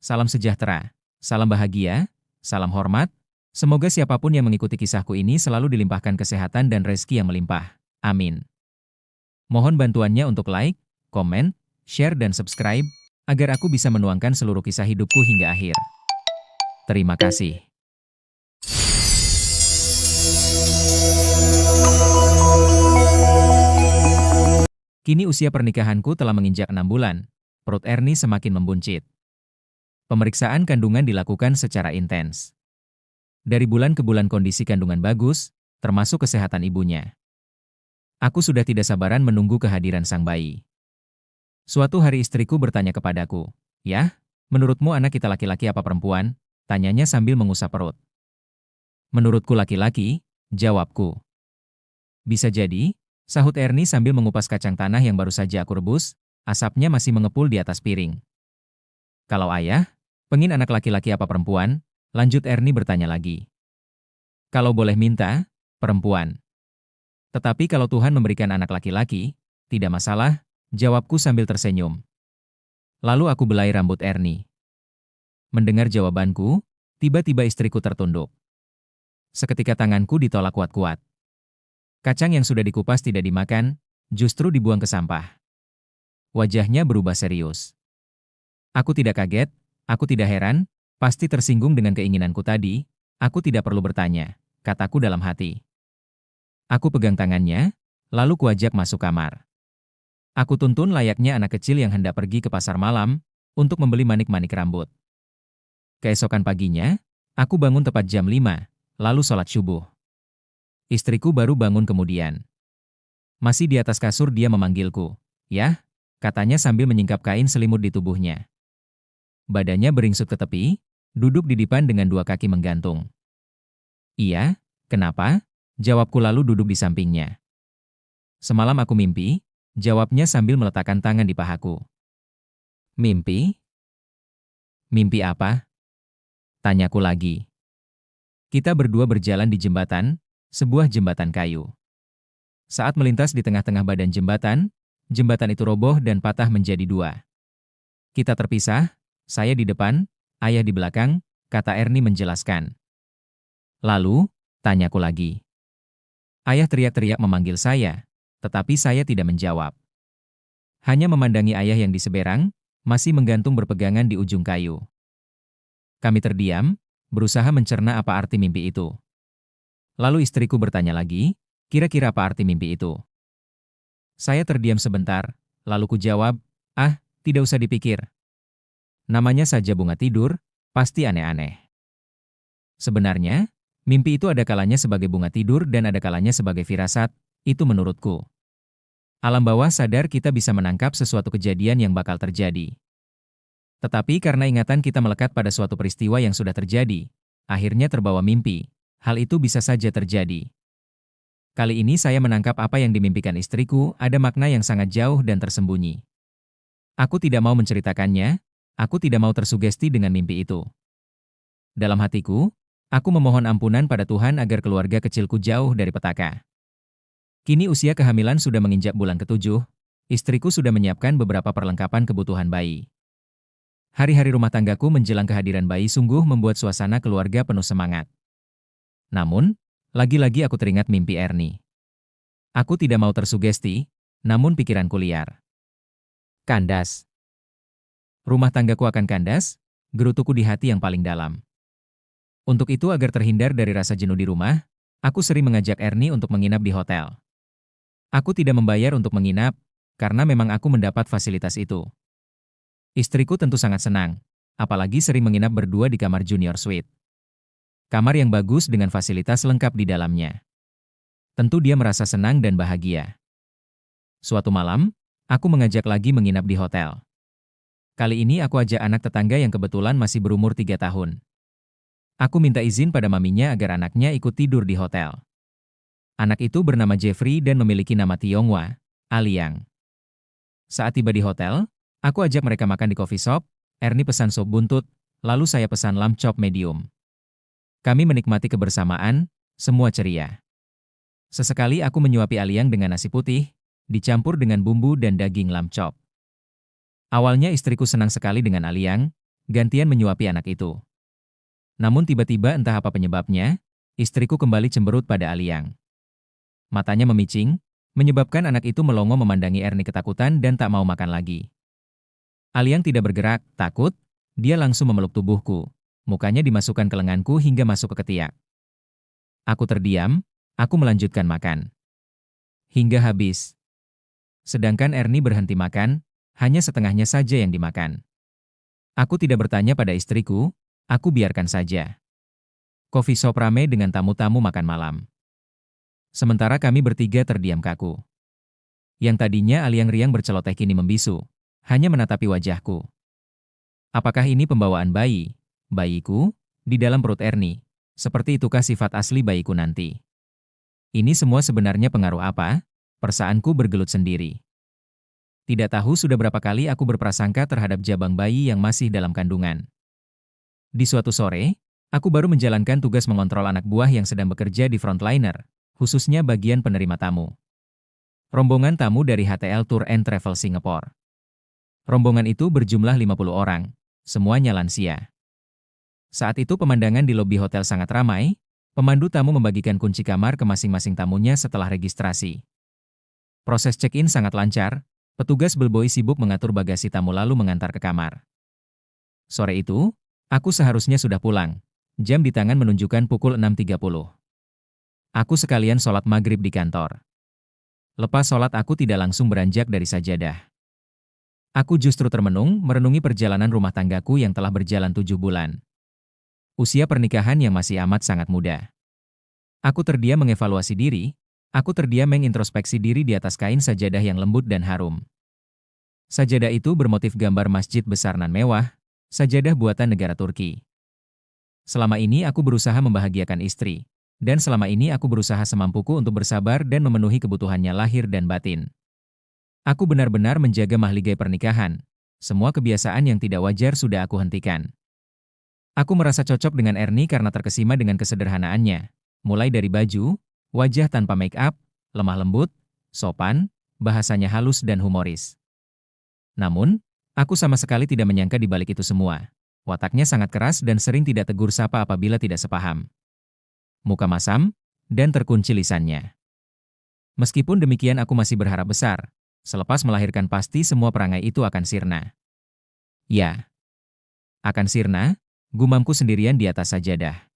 Salam sejahtera, salam bahagia, salam hormat. Semoga siapapun yang mengikuti kisahku ini selalu dilimpahkan kesehatan dan rezeki yang melimpah. Amin. Mohon bantuannya untuk like, komen, share dan subscribe, agar aku bisa menuangkan seluruh kisah hidupku hingga akhir. Terima kasih. Kini usia pernikahanku telah menginjak 6 bulan. Perut Ernie semakin membuncit. Pemeriksaan kandungan dilakukan secara intens. Dari bulan ke bulan kondisi kandungan bagus, termasuk kesehatan ibunya. Aku sudah tidak sabaran menunggu kehadiran sang bayi. Suatu hari istriku bertanya kepadaku, "Yah, menurutmu anak kita laki-laki apa perempuan?" Tanyanya sambil mengusap perut. "Menurutku laki-laki," jawabku. "Bisa jadi," sahut Ernie sambil mengupas kacang tanah yang baru saja aku rebus, asapnya masih mengepul di atas piring. "Kalau ayah, pengin anak laki-laki apa perempuan?" Lanjut Ernie bertanya lagi. "Kalau boleh minta, perempuan. Tetapi kalau Tuhan memberikan anak laki-laki, tidak masalah," jawabku sambil tersenyum. Lalu aku belai rambut Ernie. Mendengar jawabanku, tiba-tiba istriku tertunduk. Seketika tanganku ditolak kuat-kuat. Kacang yang sudah dikupas tidak dimakan, justru dibuang ke sampah. Wajahnya berubah serius. Aku tidak kaget, aku tidak heran, pasti tersinggung dengan keinginanku tadi, aku tidak perlu bertanya, kataku dalam hati. Aku pegang tangannya, lalu kuajak masuk kamar. Aku tuntun layaknya anak kecil yang hendak pergi ke pasar malam, untuk membeli manik-manik rambut. Keesokan paginya, aku bangun tepat jam 5, lalu sholat subuh. Istriku baru bangun kemudian. Masih di atas kasur dia memanggilku. "Yah," katanya sambil menyingkap kain selimut di tubuhnya. Badannya beringsut ke tepi, duduk di dipan dengan dua kaki menggantung. "Iya, kenapa?" jawabku lalu duduk di sampingnya. "Semalam aku mimpi," jawabnya sambil meletakkan tangan di pahaku. "Mimpi? Mimpi apa?" tanyaku lagi. Kita berdua berjalan di jembatan, sebuah jembatan kayu. Saat melintas di tengah-tengah badan jembatan itu roboh dan patah menjadi dua. Kita terpisah, saya di depan, ayah di belakang, kata Ernie menjelaskan. "Lalu?" tanyaku lagi. Ayah teriak-teriak memanggil saya, tetapi saya tidak menjawab. Hanya memandangi ayah yang di seberang, masih menggantung berpegangan di ujung kayu. Kami terdiam, berusaha mencerna apa arti mimpi itu. Lalu istriku bertanya lagi, "Kira-kira apa arti mimpi itu?" Saya terdiam sebentar, lalu ku jawab, "Ah, tidak usah dipikir. Namanya saja bunga tidur, pasti aneh-aneh." Sebenarnya, mimpi itu ada kalanya sebagai bunga tidur dan ada kalanya sebagai firasat, itu menurutku. Alam bawah sadar kita bisa menangkap sesuatu kejadian yang bakal terjadi. Tetapi karena ingatan kita melekat pada suatu peristiwa yang sudah terjadi, akhirnya terbawa mimpi. Hal itu bisa saja terjadi. Kali ini saya menangkap apa yang dimimpikan istriku ada makna yang sangat jauh dan tersembunyi. Aku tidak mau menceritakannya, aku tidak mau tersugesti dengan mimpi itu. Dalam hatiku, aku memohon ampunan pada Tuhan agar keluarga kecilku jauh dari petaka. Kini usia kehamilan sudah menginjak bulan ke-7, istriku sudah menyiapkan beberapa perlengkapan kebutuhan bayi. Hari-hari rumah tanggaku menjelang kehadiran bayi sungguh membuat suasana keluarga penuh semangat. Namun, lagi-lagi aku teringat mimpi Ernie. Aku tidak mau tersugesti, namun pikiranku liar. Kandas. Rumah tanggaku akan kandas, gerutuku di hati yang paling dalam. Untuk itu agar terhindar dari rasa jenuh di rumah, aku sering mengajak Ernie untuk menginap di hotel. Aku tidak membayar untuk menginap, karena memang aku mendapat fasilitas itu. Istriku tentu sangat senang, apalagi sering menginap berdua di kamar junior suite. Kamar yang bagus dengan fasilitas lengkap di dalamnya. Tentu dia merasa senang dan bahagia. Suatu malam, aku mengajak lagi menginap di hotel. Kali ini aku ajak anak tetangga yang kebetulan masih berumur 3 tahun. Aku minta izin pada maminya agar anaknya ikut tidur di hotel. Anak itu bernama Jeffrey dan memiliki nama Tionghoa, Aliang. Saat tiba di hotel, aku ajak mereka makan di coffee shop, Ernie pesan sop buntut, lalu saya pesan lamb chop medium. Kami menikmati kebersamaan, semua ceria. Sesekali aku menyuapi Aliang dengan nasi putih, dicampur dengan bumbu dan daging lamb chop. Awalnya istriku senang sekali dengan Aliang, gantian menyuapi anak itu. Namun tiba-tiba entah apa penyebabnya, istriku kembali cemberut pada Aliang. Matanya memicing, menyebabkan anak itu melongo memandangi Erni ketakutan dan tak mau makan lagi. Aliang tidak bergerak, takut, dia langsung memeluk tubuhku. Mukanya dimasukkan ke lenganku hingga masuk ke ketiak. Aku terdiam, aku melanjutkan makan. Hingga habis. Sedangkan Erni berhenti makan, hanya setengahnya saja yang dimakan. Aku tidak bertanya pada istriku, aku biarkan saja. Coffee shop ramai dengan tamu-tamu makan malam. Sementara kami bertiga terdiam kaku. Yang tadinya Aliang riang berceloteh kini membisu, hanya menatapi wajahku. Apakah ini pembawaan bayi? Bayiku? Di dalam perut Erni. Seperti itukah sifat asli bayiku nanti? Ini semua sebenarnya pengaruh apa? Perasaanku bergelut sendiri. Tidak tahu sudah berapa kali aku berprasangka terhadap jabang bayi yang masih dalam kandungan. Di suatu sore, aku baru menjalankan tugas mengontrol anak buah yang sedang bekerja di frontliner, khususnya bagian penerima tamu. Rombongan tamu dari HTL Tour and Travel Singapore. Rombongan itu berjumlah 50 orang, semuanya lansia. Saat itu pemandangan di lobi hotel sangat ramai, pemandu tamu membagikan kunci kamar ke masing-masing tamunya setelah registrasi. Proses check-in sangat lancar, petugas bellboy sibuk mengatur bagasi tamu lalu mengantar ke kamar. Sore itu, aku seharusnya sudah pulang. Jam di tangan menunjukkan pukul 6.30. Aku sekalian sholat maghrib di kantor. Lepas sholat aku tidak langsung beranjak dari sajadah. Aku justru termenung merenungi perjalanan rumah tanggaku yang telah berjalan 7 bulan. Usia pernikahan yang masih amat sangat muda. Aku terdiam mengevaluasi diri, aku terdiam mengintrospeksi diri di atas kain sajadah yang lembut dan harum. Sajadah itu bermotif gambar masjid besar nan mewah, sajadah buatan negara Turki. Selama ini aku berusaha membahagiakan istri. Dan selama ini aku berusaha semampuku untuk bersabar dan memenuhi kebutuhannya lahir dan batin. Aku benar-benar menjaga mahligai pernikahan. Semua kebiasaan yang tidak wajar sudah aku hentikan. Aku merasa cocok dengan Erni karena terkesima dengan kesederhanaannya. Mulai dari baju, wajah tanpa make up, lemah lembut, sopan, bahasanya halus dan humoris. Namun, aku sama sekali tidak menyangka di balik itu semua. Wataknya sangat keras dan sering tidak tegur sapa apabila tidak sepaham. Muka masam, dan terkunci lisannya. Meskipun demikian aku masih berharap besar, selepas melahirkan pasti semua perangai itu akan sirna. Ya, akan sirna, gumamku sendirian di atas sajadah.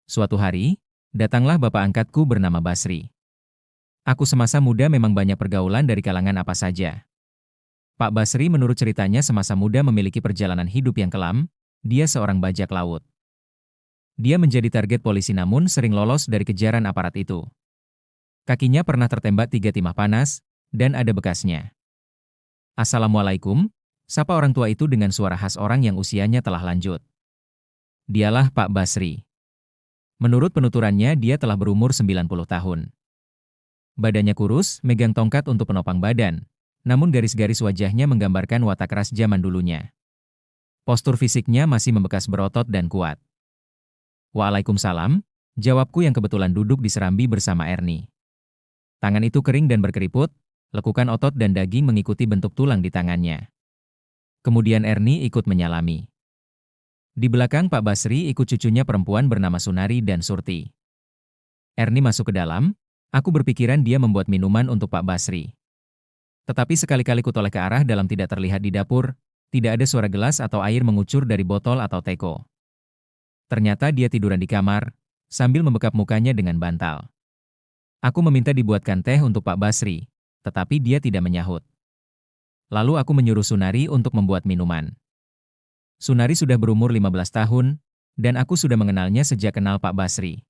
Suatu hari, datanglah bapak angkatku bernama Basri. Aku semasa muda memang banyak pergaulan dari kalangan apa saja. Pak Basri menurut ceritanya semasa muda memiliki perjalanan hidup yang kelam, dia seorang bajak laut. Dia menjadi target polisi namun sering lolos dari kejaran aparat itu. Kakinya pernah tertembak 3 timah panas, dan ada bekasnya. Assalamualaikum, sapa orang tua itu dengan suara khas orang yang usianya telah lanjut. Dialah Pak Basri. Menurut penuturannya dia telah berumur 90 tahun. Badannya kurus, megang tongkat untuk penopang badan, namun garis-garis wajahnya menggambarkan watak keras zaman dulunya. Postur fisiknya masih membekas berotot dan kuat. Waalaikumsalam, jawabku yang kebetulan duduk di serambi bersama Erni. Tangan itu kering dan berkeriput, lekukan otot dan daging mengikuti bentuk tulang di tangannya. Kemudian Erni ikut menyalami. Di belakang Pak Basri ikut cucunya perempuan bernama Sunari dan Surti. Erni masuk ke dalam, aku berpikiran dia membuat minuman untuk Pak Basri. Tetapi sekali-kali kutoleh ke arah dalam tidak terlihat di dapur, tidak ada suara gelas atau air mengucur dari botol atau teko. Ternyata dia tiduran di kamar, sambil membekap mukanya dengan bantal. Aku meminta dibuatkan teh untuk Pak Basri, tetapi dia tidak menyahut. Lalu aku menyuruh Sunari untuk membuat minuman. Sunari sudah berumur 15 tahun, dan aku sudah mengenalnya sejak kenal Pak Basri.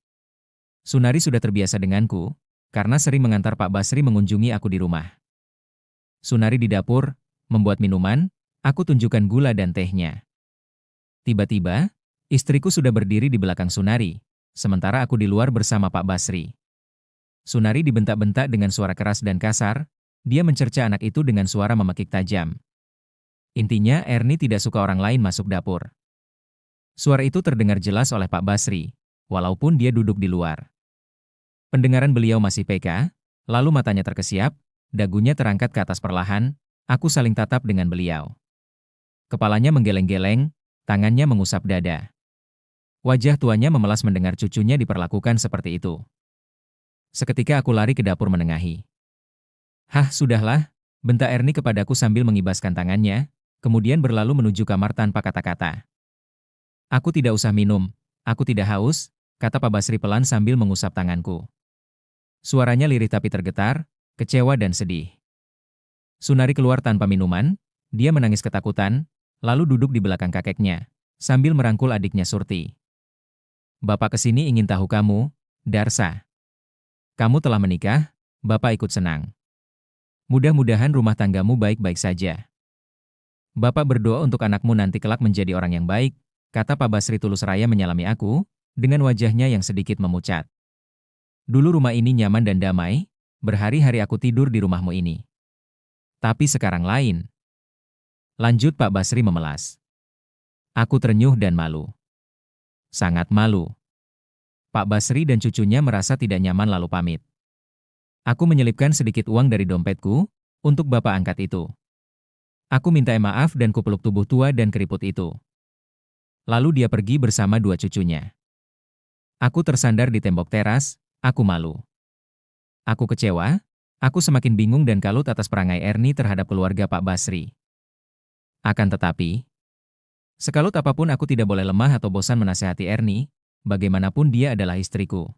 Sunari sudah terbiasa denganku, karena sering mengantar Pak Basri mengunjungi aku di rumah. Sunari di dapur, membuat minuman, aku tunjukkan gula dan tehnya. Tiba-tiba, istriku sudah berdiri di belakang Sunari, sementara aku di luar bersama Pak Basri. Sunari dibentak-bentak dengan suara keras dan kasar, dia mencerca anak itu dengan suara memekik tajam. Intinya Erni tidak suka orang lain masuk dapur. Suara itu terdengar jelas oleh Pak Basri, walaupun dia duduk di luar. Pendengaran beliau masih peka, lalu matanya terkesiap, dagunya terangkat ke atas perlahan, aku saling tatap dengan beliau. Kepalanya menggeleng-geleng, Tangannya mengusap dada. Wajah tuanya memelas mendengar cucunya diperlakukan seperti itu. Seketika aku lari ke dapur menengahi. "Hah, sudahlah," bentak Erni kepadaku sambil mengibaskan tangannya, kemudian berlalu menuju kamar tanpa kata-kata. "Aku tidak usah minum, aku tidak haus," kata Pak Basri pelan sambil mengusap tanganku. Suaranya lirih tapi tergetar, kecewa dan sedih. Sunari keluar tanpa minuman, dia menangis ketakutan, lalu duduk di belakang kakeknya, sambil merangkul adiknya Surti. "Bapak kesini ingin tahu kamu, Darsa. Kamu telah menikah, Bapak ikut senang. Mudah-mudahan rumah tanggamu baik-baik saja. Bapak berdoa untuk anakmu nanti kelak menjadi orang yang baik," kata Pak Basri tulus raya menyalami aku, dengan wajahnya yang sedikit memucat. "Dulu rumah ini nyaman dan damai, berhari-hari aku tidur di rumahmu ini. Tapi sekarang lain." Lanjut Pak Basri memelas. Aku terenyuh dan malu. Sangat malu. Pak Basri dan cucunya merasa tidak nyaman lalu pamit. Aku menyelipkan sedikit uang dari dompetku, untuk bapak angkat itu. Aku minta maaf dan kupeluk tubuh tua dan keriput itu. Lalu dia pergi bersama dua cucunya. Aku tersandar di tembok teras, aku malu. Aku kecewa, aku semakin bingung dan kalut atas perangai Erni terhadap keluarga Pak Basri. Akan tetapi, sekalut apapun aku tidak boleh lemah atau bosan menasehati Erni, bagaimanapun dia adalah istriku.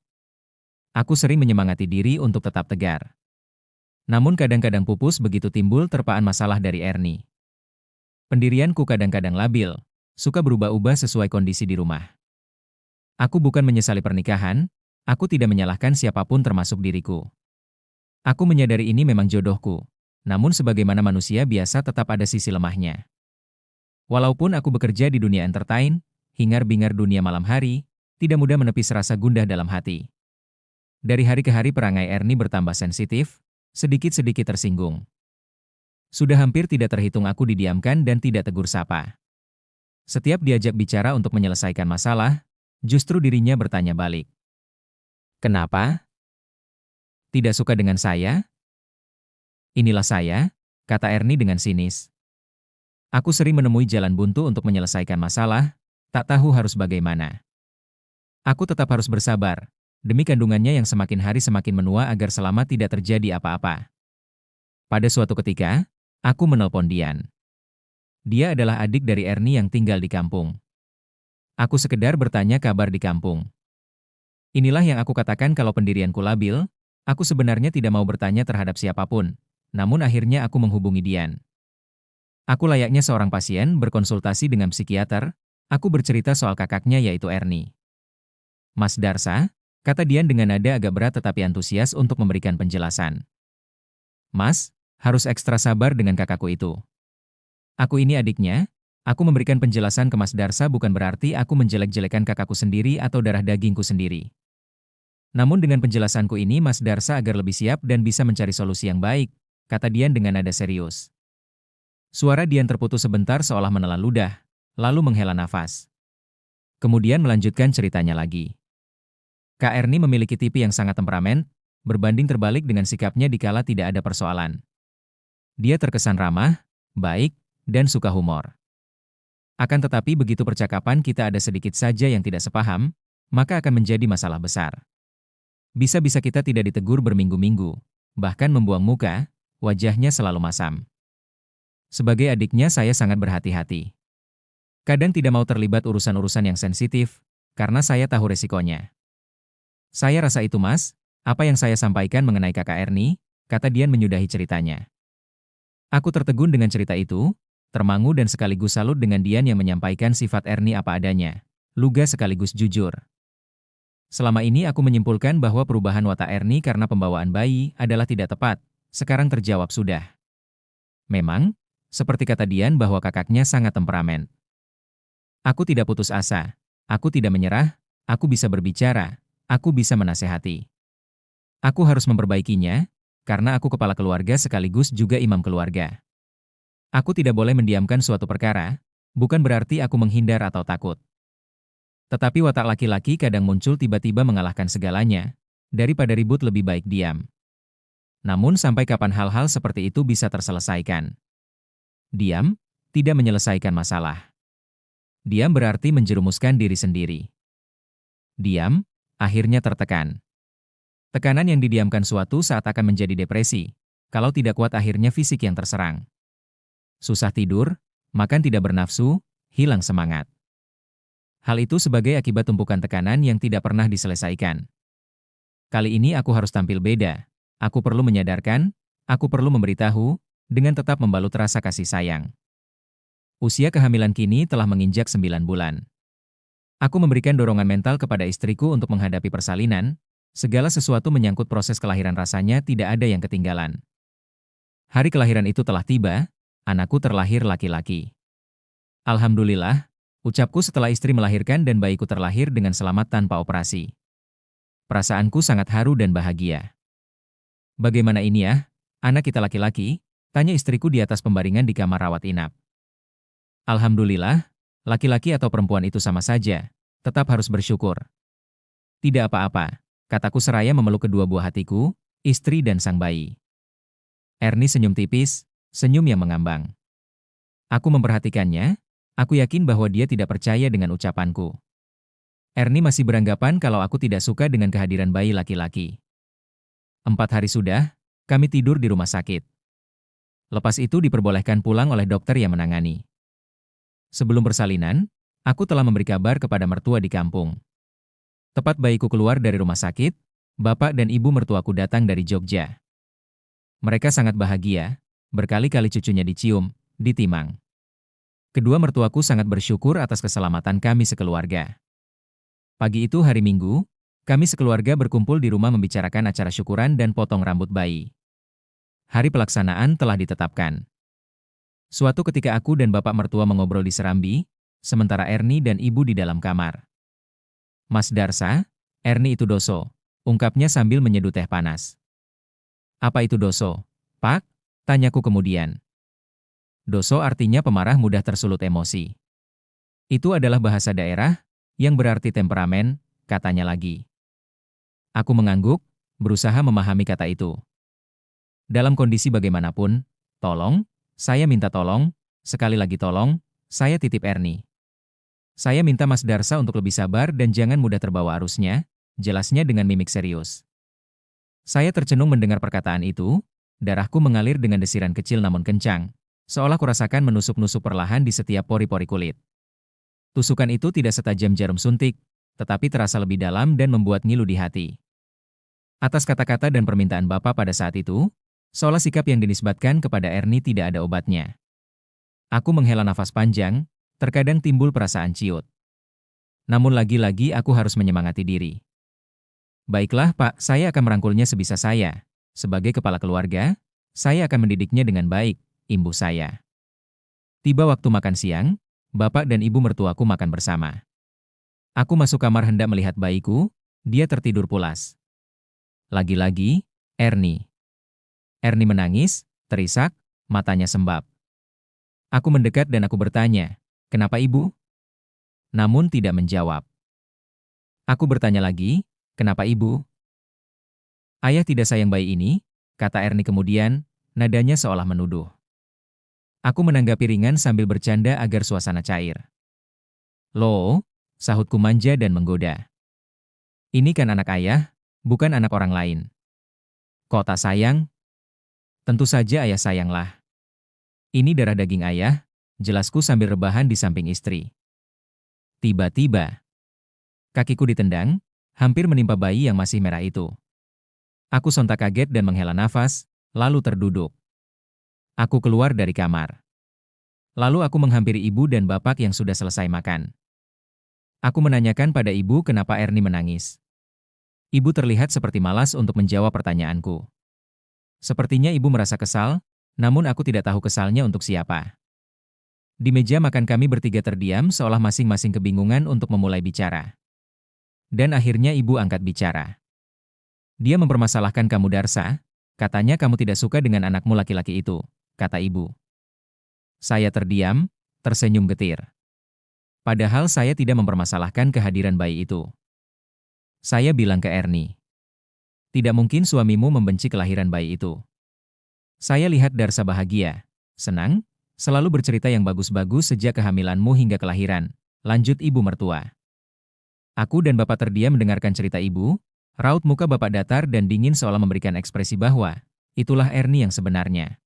Aku sering menyemangati diri untuk tetap tegar. Namun kadang-kadang pupus begitu timbul terpaan masalah dari Erni. Pendirianku kadang-kadang labil, suka berubah-ubah sesuai kondisi di rumah. Aku bukan menyesali pernikahan, aku tidak menyalahkan siapapun termasuk diriku. Aku menyadari ini memang jodohku, namun sebagaimana manusia biasa tetap ada sisi lemahnya. Walaupun aku bekerja di dunia entertain, hingar-bingar dunia malam hari, tidak mudah menepis rasa gundah dalam hati. Dari hari ke hari perangai Erni bertambah sensitif, sedikit-sedikit tersinggung. Sudah hampir tidak terhitung aku didiamkan dan tidak tegur sapa. Setiap diajak bicara untuk menyelesaikan masalah, justru dirinya bertanya balik. "Kenapa? Tidak suka dengan saya?" "Inilah saya," kata Erni dengan sinis. Aku sering menemui jalan buntu untuk menyelesaikan masalah, tak tahu harus bagaimana. Aku tetap harus bersabar, demi kandungannya yang semakin hari semakin menua agar selama tidak terjadi apa-apa. Pada suatu ketika, aku menelpon Dian. Dia adalah adik dari Erni yang tinggal di kampung. Aku sekedar bertanya kabar di kampung. Inilah yang aku katakan kalau pendirianku labil, aku sebenarnya tidak mau bertanya terhadap siapapun, namun akhirnya aku menghubungi Dian. Aku layaknya seorang pasien berkonsultasi dengan psikiater, aku bercerita soal kakaknya yaitu Erni. "Mas Darsa," kata Dian dengan nada agak berat tetapi antusias untuk memberikan penjelasan. "Mas, harus ekstra sabar dengan kakakku itu. Aku ini adiknya, aku memberikan penjelasan ke Mas Darsa bukan berarti aku menjelek-jelekan kakakku sendiri atau darah dagingku sendiri. Namun dengan penjelasanku ini Mas Darsa agar lebih siap dan bisa mencari solusi yang baik," kata Dian dengan nada serius. Suara Dian terputus sebentar seolah menelan ludah, lalu menghela nafas. Kemudian melanjutkan ceritanya lagi. Kak Erni memiliki tipe yang sangat temperamen, berbanding terbalik dengan sikapnya dikala tidak ada persoalan. Dia terkesan ramah, baik, dan suka humor. Akan tetapi begitu percakapan kita ada sedikit saja yang tidak sepaham, maka akan menjadi masalah besar. Bisa-bisa kita tidak ditegur berminggu-minggu, bahkan membuang muka, wajahnya selalu masam. Sebagai adiknya saya sangat berhati-hati. Kadang tidak mau terlibat urusan-urusan yang sensitif, karena saya tahu resikonya. "Saya rasa itu Mas, apa yang saya sampaikan mengenai kakak Erni," kata Dian menyudahi ceritanya. Aku tertegun dengan cerita itu, termangu dan sekaligus salut dengan Dian yang menyampaikan sifat Erni apa adanya, lugas sekaligus jujur. Selama ini aku menyimpulkan bahwa perubahan watak Erni karena pembawaan bayi adalah tidak tepat, sekarang terjawab sudah. Memang, seperti kata Dian bahwa kakaknya sangat temperamen. Aku tidak putus asa, aku tidak menyerah, aku bisa berbicara, aku bisa menasehati. Aku harus memperbaikinya, karena aku kepala keluarga sekaligus juga imam keluarga. Aku tidak boleh mendiamkan suatu perkara, bukan berarti aku menghindar atau takut. Tetapi watak laki-laki kadang muncul tiba-tiba mengalahkan segalanya, daripada ribut lebih baik diam. Namun sampai kapan hal-hal seperti itu bisa terselesaikan? Diam, tidak menyelesaikan masalah. Diam berarti menjerumuskan diri sendiri. Diam, akhirnya tertekan. Tekanan yang didiamkan suatu saat akan menjadi depresi. Kalau tidak kuat akhirnya fisik yang terserang. Susah tidur, makan tidak bernafsu, hilang semangat. Hal itu sebagai akibat tumpukan tekanan yang tidak pernah diselesaikan. Kali ini aku harus tampil beda. Aku perlu menyadarkan, aku perlu memberitahu, dengan tetap membalut rasa kasih sayang. Usia kehamilan kini telah menginjak 9 bulan. Aku memberikan dorongan mental kepada istriku untuk menghadapi persalinan, segala sesuatu menyangkut proses kelahiran rasanya tidak ada yang ketinggalan. Hari kelahiran itu telah tiba, anakku terlahir laki-laki. Alhamdulillah, ucapku setelah istri melahirkan dan bayiku terlahir dengan selamat tanpa operasi. Perasaanku sangat haru dan bahagia. Bagaimana ini ya, anak kita laki-laki? Tanya istriku di atas pembaringan di kamar rawat inap. Alhamdulillah, laki-laki atau perempuan itu sama saja, tetap harus bersyukur. Tidak apa-apa, kataku seraya memeluk kedua buah hatiku, istri dan sang bayi. Ernie senyum tipis, senyum yang mengambang. Aku memperhatikannya, aku yakin bahwa dia tidak percaya dengan ucapanku. Ernie masih beranggapan kalau aku tidak suka dengan kehadiran bayi laki-laki. 4 hari sudah, kami tidur di rumah sakit. Lepas itu diperbolehkan pulang oleh dokter yang menangani. Sebelum persalinan, aku telah memberi kabar kepada mertua di kampung. Tepat bayiku keluar dari rumah sakit, bapak dan ibu mertuaku datang dari Jogja. Mereka sangat bahagia, berkali-kali cucunya dicium, ditimang. Kedua mertuaku sangat bersyukur atas keselamatan kami sekeluarga. Pagi itu hari Minggu, kami sekeluarga berkumpul di rumah membicarakan acara syukuran dan potong rambut bayi. Hari pelaksanaan telah ditetapkan. Suatu ketika aku dan bapak mertua mengobrol di serambi, sementara Ernie dan ibu di dalam kamar. Mas Darsa, Ernie itu doso, ungkapnya sambil menyeduh teh panas. Apa itu doso, Pak? Tanyaku kemudian. Doso artinya pemarah mudah tersulut emosi. Itu adalah bahasa daerah, yang berarti temperamen, katanya lagi. Aku mengangguk, berusaha memahami kata itu. Dalam kondisi bagaimanapun, tolong, saya minta tolong, sekali lagi tolong, saya titip Ernie. Saya minta Mas Darsa untuk lebih sabar dan jangan mudah terbawa arusnya, jelasnya dengan mimik serius. Saya tercenung mendengar perkataan itu, darahku mengalir dengan desiran kecil namun kencang, seolah kurasakan menusuk-nusuk perlahan di setiap pori-pori kulit. Tusukan itu tidak setajam jarum suntik, tetapi terasa lebih dalam dan membuat ngilu di hati. Atas kata-kata dan permintaan Bapak pada saat itu, seolah sikap yang dinisbatkan kepada Ernie tidak ada obatnya. Aku menghela nafas panjang, terkadang timbul perasaan ciut. Namun lagi-lagi aku harus menyemangati diri. Baiklah Pak, saya akan merangkulnya sebisa saya. Sebagai kepala keluarga, saya akan mendidiknya dengan baik, imbuh saya. Tiba waktu makan siang, Bapak dan Ibu mertuaku makan bersama. Aku masuk kamar hendak melihat bayiku, dia tertidur pulas. Lagi-lagi, Ernie. Ernie menangis, terisak, matanya sembab. Aku mendekat dan aku bertanya, kenapa Ibu? Namun tidak menjawab. Aku bertanya lagi, kenapa Ibu? Ayah tidak sayang bayi ini, kata Ernie kemudian, nadanya seolah menuduh. Aku menanggapi ringan sambil bercanda agar suasana cair. Loh, sahutku manja dan menggoda. Ini kan anak ayah, bukan anak orang lain. Kok tak sayang? Tentu saja ayah sayanglah. Ini darah daging ayah, jelasku sambil rebahan di samping istri. Tiba-tiba, kakiku ditendang, hampir menimpa bayi yang masih merah itu. Aku sontak kaget dan menghela nafas, lalu terduduk. Aku keluar dari kamar. Lalu aku menghampiri ibu dan bapak yang sudah selesai makan. Aku menanyakan pada ibu kenapa Ernie menangis. Ibu terlihat seperti malas untuk menjawab pertanyaanku. Sepertinya ibu merasa kesal, namun aku tidak tahu kesalnya untuk siapa. Di meja makan kami bertiga terdiam seolah masing-masing kebingungan untuk memulai bicara. Dan akhirnya ibu angkat bicara. Dia mempermasalahkan kamu Darsa, katanya kamu tidak suka dengan anakmu laki-laki itu, kata ibu. Saya terdiam, tersenyum getir. Padahal saya tidak mempermasalahkan kehadiran bayi itu. Saya bilang ke Ernie. Tidak mungkin suamimu membenci kelahiran bayi itu. Saya lihat Darsa bahagia, senang, selalu bercerita yang bagus-bagus sejak kehamilanmu hingga kelahiran. lanjut ibu mertua. Aku dan bapak terdiam mendengarkan cerita ibu, raut muka bapak datar dan dingin seolah memberikan ekspresi bahwa, itulah Ernie yang sebenarnya.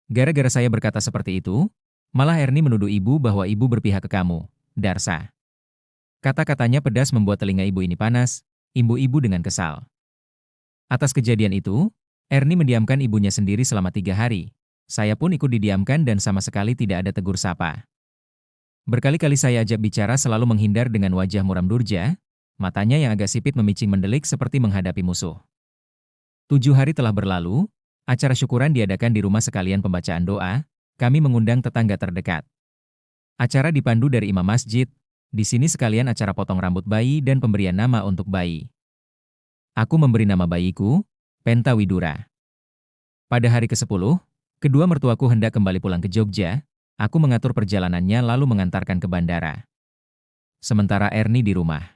Gara-gara saya berkata seperti itu, malah Ernie menuduh ibu bahwa ibu berpihak ke kamu, Darsa. Kata-katanya pedas membuat telinga ibu ini panas, ibu-ibu dengan kesal. Atas kejadian itu, Ernie mendiamkan ibunya sendiri selama 3 hari. Saya pun ikut didiamkan dan sama sekali tidak ada tegur sapa. Berkali-kali saya ajak bicara selalu menghindar dengan wajah muram durja, matanya yang agak sipit memicing mendelik seperti menghadapi musuh. 7 hari telah berlalu, acara syukuran diadakan di rumah sekalian pembacaan doa, kami mengundang tetangga terdekat. Acara dipandu dari imam masjid, di sini sekalian acara potong rambut bayi dan pemberian nama untuk bayi. Aku memberi nama bayiku, Penta Widura. Pada hari ke-10, kedua mertuaku hendak kembali pulang ke Jogja, aku mengatur perjalanannya lalu mengantarkan ke bandara. Sementara Ernie di rumah.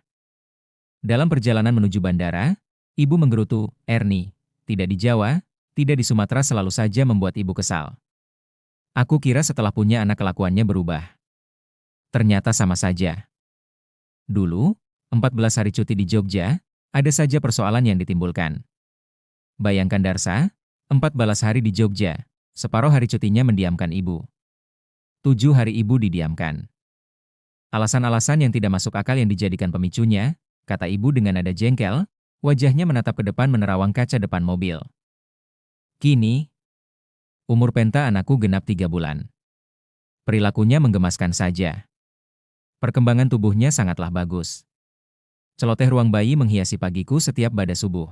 Dalam perjalanan menuju bandara, ibu menggerutu, Ernie, tidak di Jawa, tidak di Sumatera selalu saja membuat ibu kesal. Aku kira setelah punya anak kelakuannya berubah. Ternyata sama saja. Dulu, 14 hari cuti di Jogja, ada saja persoalan yang ditimbulkan. Bayangkan Darsa, 14 hari di Jogja, separuh hari cutinya mendiamkan ibu. 7 hari ibu didiamkan. Alasan-alasan yang tidak masuk akal yang dijadikan pemicunya, kata ibu dengan nada jengkel, wajahnya menatap ke depan menerawang kaca depan mobil. Kini, umur Penta anakku genap 3 bulan. Perilakunya menggemaskan saja. Perkembangan tubuhnya sangatlah bagus. Celoteh ruang bayi menghiasi pagiku setiap pada subuh.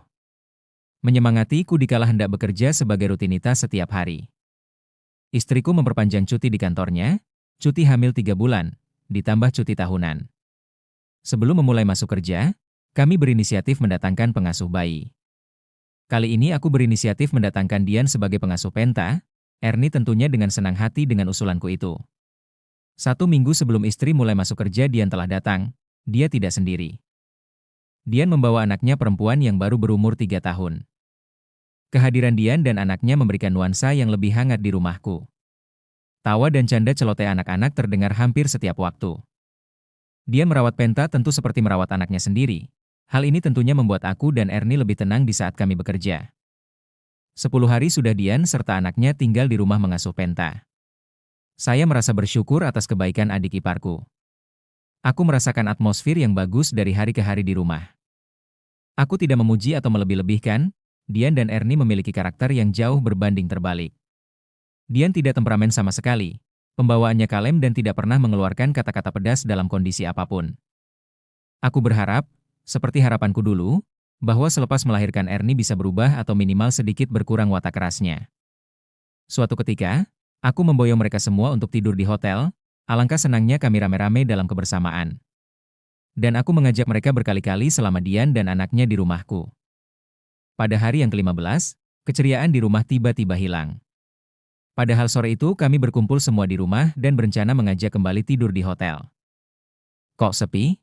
Menyemangatiku dikala hendak bekerja sebagai rutinitas setiap hari. Istriku memperpanjang cuti di kantornya, cuti hamil 3 bulan, ditambah cuti tahunan. Sebelum memulai masuk kerja, kami berinisiatif mendatangkan pengasuh bayi. Kali ini aku berinisiatif mendatangkan Dian sebagai pengasuh Penta, Ernie tentunya dengan senang hati dengan usulanku itu. 1 minggu sebelum istri mulai masuk kerja Dian telah datang, dia tidak sendiri. Dian membawa anaknya perempuan yang baru berumur 3 tahun. Kehadiran Dian dan anaknya memberikan nuansa yang lebih hangat di rumahku. Tawa dan canda celoteh anak-anak terdengar hampir setiap waktu. Dian merawat Penta tentu seperti merawat anaknya sendiri. Hal ini tentunya membuat aku dan Ernie lebih tenang di saat kami bekerja. 10 hari sudah Dian serta anaknya tinggal di rumah mengasuh Penta. Saya merasa bersyukur atas kebaikan adik iparku. Aku merasakan atmosfer yang bagus dari hari ke hari di rumah. Aku tidak memuji atau melebih-lebihkan, Dian dan Ernie memiliki karakter yang jauh berbanding terbalik. Dian tidak temperamen sama sekali, pembawaannya kalem dan tidak pernah mengeluarkan kata-kata pedas dalam kondisi apapun. Aku berharap, seperti harapanku dulu, bahwa selepas melahirkan Ernie bisa berubah atau minimal sedikit berkurang watak kerasnya. Suatu ketika, aku memboyong mereka semua untuk tidur di hotel, alangkah senangnya kami rame-rame dalam kebersamaan. Dan aku mengajak mereka berkali-kali selama Dian dan anaknya di rumahku. Pada hari yang ke-15, keceriaan di rumah tiba-tiba hilang. Padahal sore itu kami berkumpul semua di rumah dan berencana mengajak kembali tidur di hotel. Kok sepi?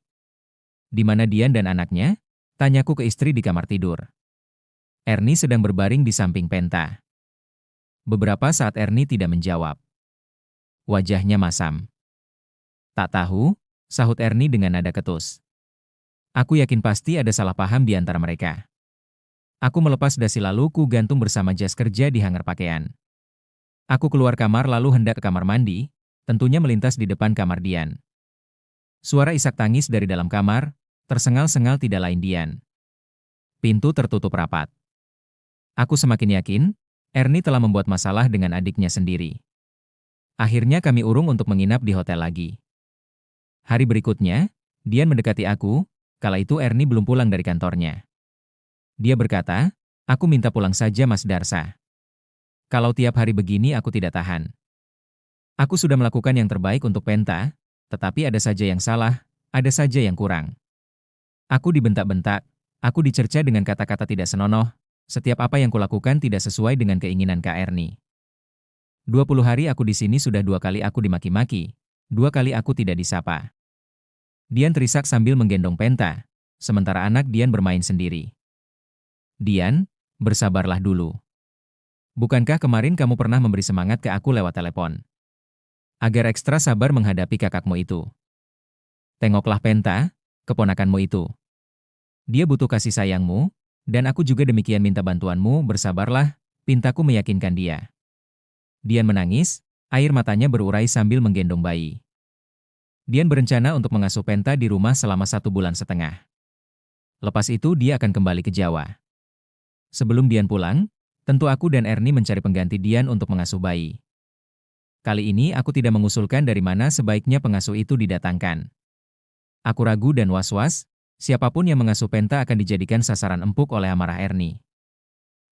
Di mana Dian dan anaknya? Tanyaku ke istri di kamar tidur. Ernie sedang berbaring di samping Penta. Beberapa saat Ernie tidak menjawab. Wajahnya masam. Tak tahu, sahut Ernie dengan nada ketus. Aku yakin pasti ada salah paham di antara mereka. Aku melepas dasi lalu ku gantung bersama jas kerja di hanger pakaian. Aku keluar kamar lalu hendak ke kamar mandi, tentunya melintas di depan kamar Dian. Suara isak tangis dari dalam kamar, tersengal-sengal tidak lain Dian. Pintu tertutup rapat. Aku semakin yakin, Ernie telah membuat masalah dengan adiknya sendiri. Akhirnya kami urung untuk menginap di hotel lagi. Hari berikutnya, Dian mendekati aku, kala itu Ernie belum pulang dari kantornya. Dia berkata, aku minta pulang saja Mas Darsa. Kalau tiap hari begini aku tidak tahan. Aku sudah melakukan yang terbaik untuk Penta, tetapi ada saja yang salah, ada saja yang kurang. Aku dibentak-bentak, aku dicerca dengan kata-kata tidak senonoh, setiap apa yang kulakukan tidak sesuai dengan keinginan Kak Ernie. 20 hari aku di sini sudah 2 kali aku dimaki-maki, 2 kali aku tidak disapa. Dian terisak sambil menggendong Penta, sementara anak Dian bermain sendiri. Dian, bersabarlah dulu. Bukankah kemarin kamu pernah memberi semangat ke aku lewat telepon? Agar ekstra sabar menghadapi kakakmu itu. Tengoklah Penta, keponakanmu itu. Dia butuh kasih sayangmu, dan aku juga demikian minta bantuanmu, bersabarlah, pintaku meyakinkan dia. Dian menangis, air matanya berurai sambil menggendong bayi. Dian berencana untuk mengasuh Penta di rumah selama 1,5 bulan. Lepas itu dia akan kembali ke Jawa. Sebelum Dian pulang, tentu aku dan Ernie mencari pengganti Dian untuk mengasuh bayi. Kali ini aku tidak mengusulkan dari mana sebaiknya pengasuh itu didatangkan. Aku ragu dan was-was, siapapun yang mengasuh Penta akan dijadikan sasaran empuk oleh amarah Ernie.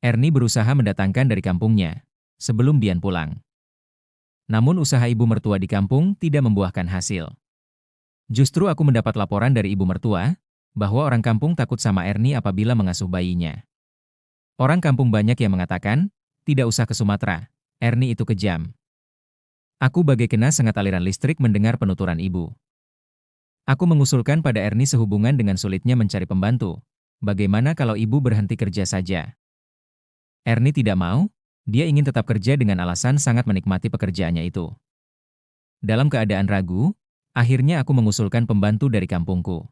Ernie berusaha mendatangkan dari kampungnya, sebelum Dian pulang. Namun usaha ibu mertua di kampung tidak membuahkan hasil. Justru aku mendapat laporan dari ibu mertua, bahwa orang kampung takut sama Ernie apabila mengasuh bayinya. Orang kampung banyak yang mengatakan, tidak usah ke Sumatera, Ernie itu kejam. Aku bagai kena sengat aliran listrik mendengar penuturan ibu. Aku mengusulkan pada Ernie sehubungan dengan sulitnya mencari pembantu. Bagaimana kalau ibu berhenti kerja saja? Ernie tidak mau, dia ingin tetap kerja dengan alasan sangat menikmati pekerjaannya itu. Dalam keadaan ragu, akhirnya aku mengusulkan pembantu dari kampungku.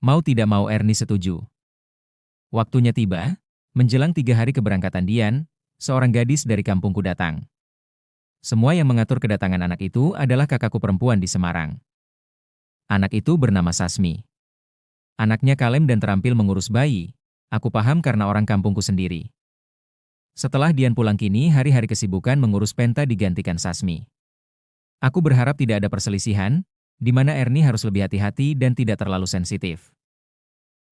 Mau tidak mau Ernie setuju. Waktunya tiba, menjelang 3 hari keberangkatan Dian, seorang gadis dari kampungku datang. Semua yang mengatur kedatangan anak itu adalah kakakku perempuan di Semarang. Anak itu bernama Sasmi. Anaknya kalem dan terampil mengurus bayi. Aku paham karena orang kampungku sendiri. Setelah Dian pulang kini hari-hari kesibukan mengurus Penta digantikan Sasmi. Aku berharap tidak ada perselisihan, di mana Ernie harus lebih hati-hati dan tidak terlalu sensitif.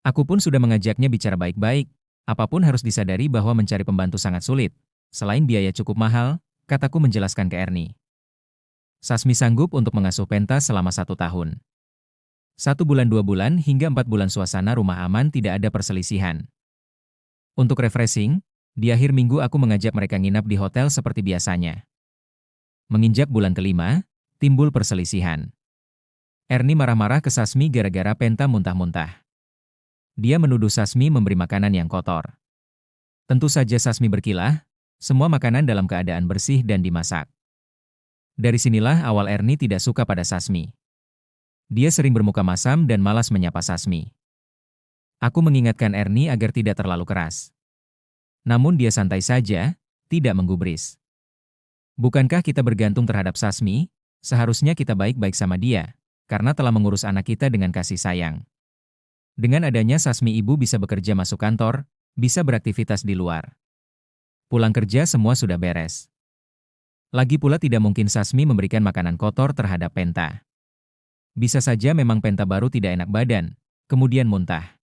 Aku pun sudah mengajaknya bicara baik-baik, apapun harus disadari bahwa mencari pembantu sangat sulit. Selain biaya cukup mahal, kataku menjelaskan ke Ernie. Sasmi sanggup untuk mengasuh Penta selama 1 tahun. 1 bulan 2 bulan hingga 4 bulan suasana rumah aman tidak ada perselisihan. Untuk refreshing, di akhir minggu aku mengajak mereka nginap di hotel seperti biasanya. Menginjak bulan kelima, timbul perselisihan. Ernie marah-marah ke Sasmi gara-gara Penta muntah-muntah. Dia menuduh Sasmi memberi makanan yang kotor. Tentu saja Sasmi berkilah, semua makanan dalam keadaan bersih dan dimasak. Dari sinilah awal Ernie tidak suka pada Sasmi. Dia sering bermuka masam dan malas menyapa Sasmi. Aku mengingatkan Ernie agar tidak terlalu keras. Namun dia santai saja, tidak menggubris. Bukankah kita bergantung terhadap Sasmi? Seharusnya kita baik-baik sama dia, karena telah mengurus anak kita dengan kasih sayang. Dengan adanya Sasmi ibu bisa bekerja masuk kantor, bisa beraktivitas di luar. Pulang kerja semua sudah beres. Lagi pula tidak mungkin Sasmi memberikan makanan kotor terhadap Penta. Bisa saja memang Penta baru tidak enak badan, kemudian muntah.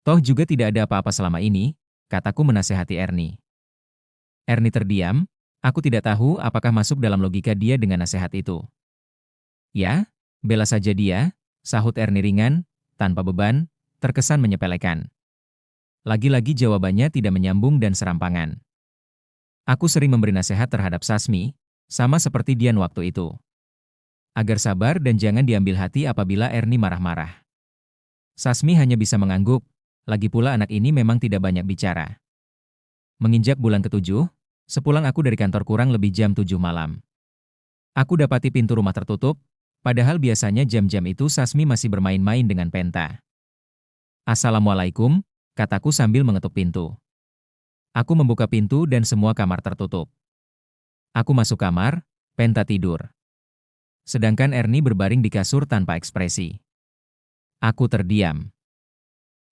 Toh juga tidak ada apa-apa selama ini, kataku menasehati Ernie. Ernie terdiam, aku tidak tahu apakah masuk dalam logika dia dengan nasihat itu. Ya, bela saja dia, sahut Ernie ringan, tanpa beban, terkesan menyepelekan. Lagi-lagi jawabannya tidak menyambung dan serampangan. Aku sering memberi nasihat terhadap Sasmi, sama seperti Dian waktu itu. Agar sabar dan jangan diambil hati apabila Ernie marah-marah. Sasmi hanya bisa mengangguk, lagi pula anak ini memang tidak banyak bicara. Menginjak bulan ke-7, sepulang aku dari kantor kurang lebih jam 7 malam. Aku dapati pintu rumah tertutup, padahal biasanya jam-jam itu Sasmi masih bermain-main dengan Penta. Assalamualaikum, kataku sambil mengetuk pintu. Aku membuka pintu dan semua kamar tertutup. Aku masuk kamar, Penta tidur. Sedangkan Ernie berbaring di kasur tanpa ekspresi. Aku terdiam.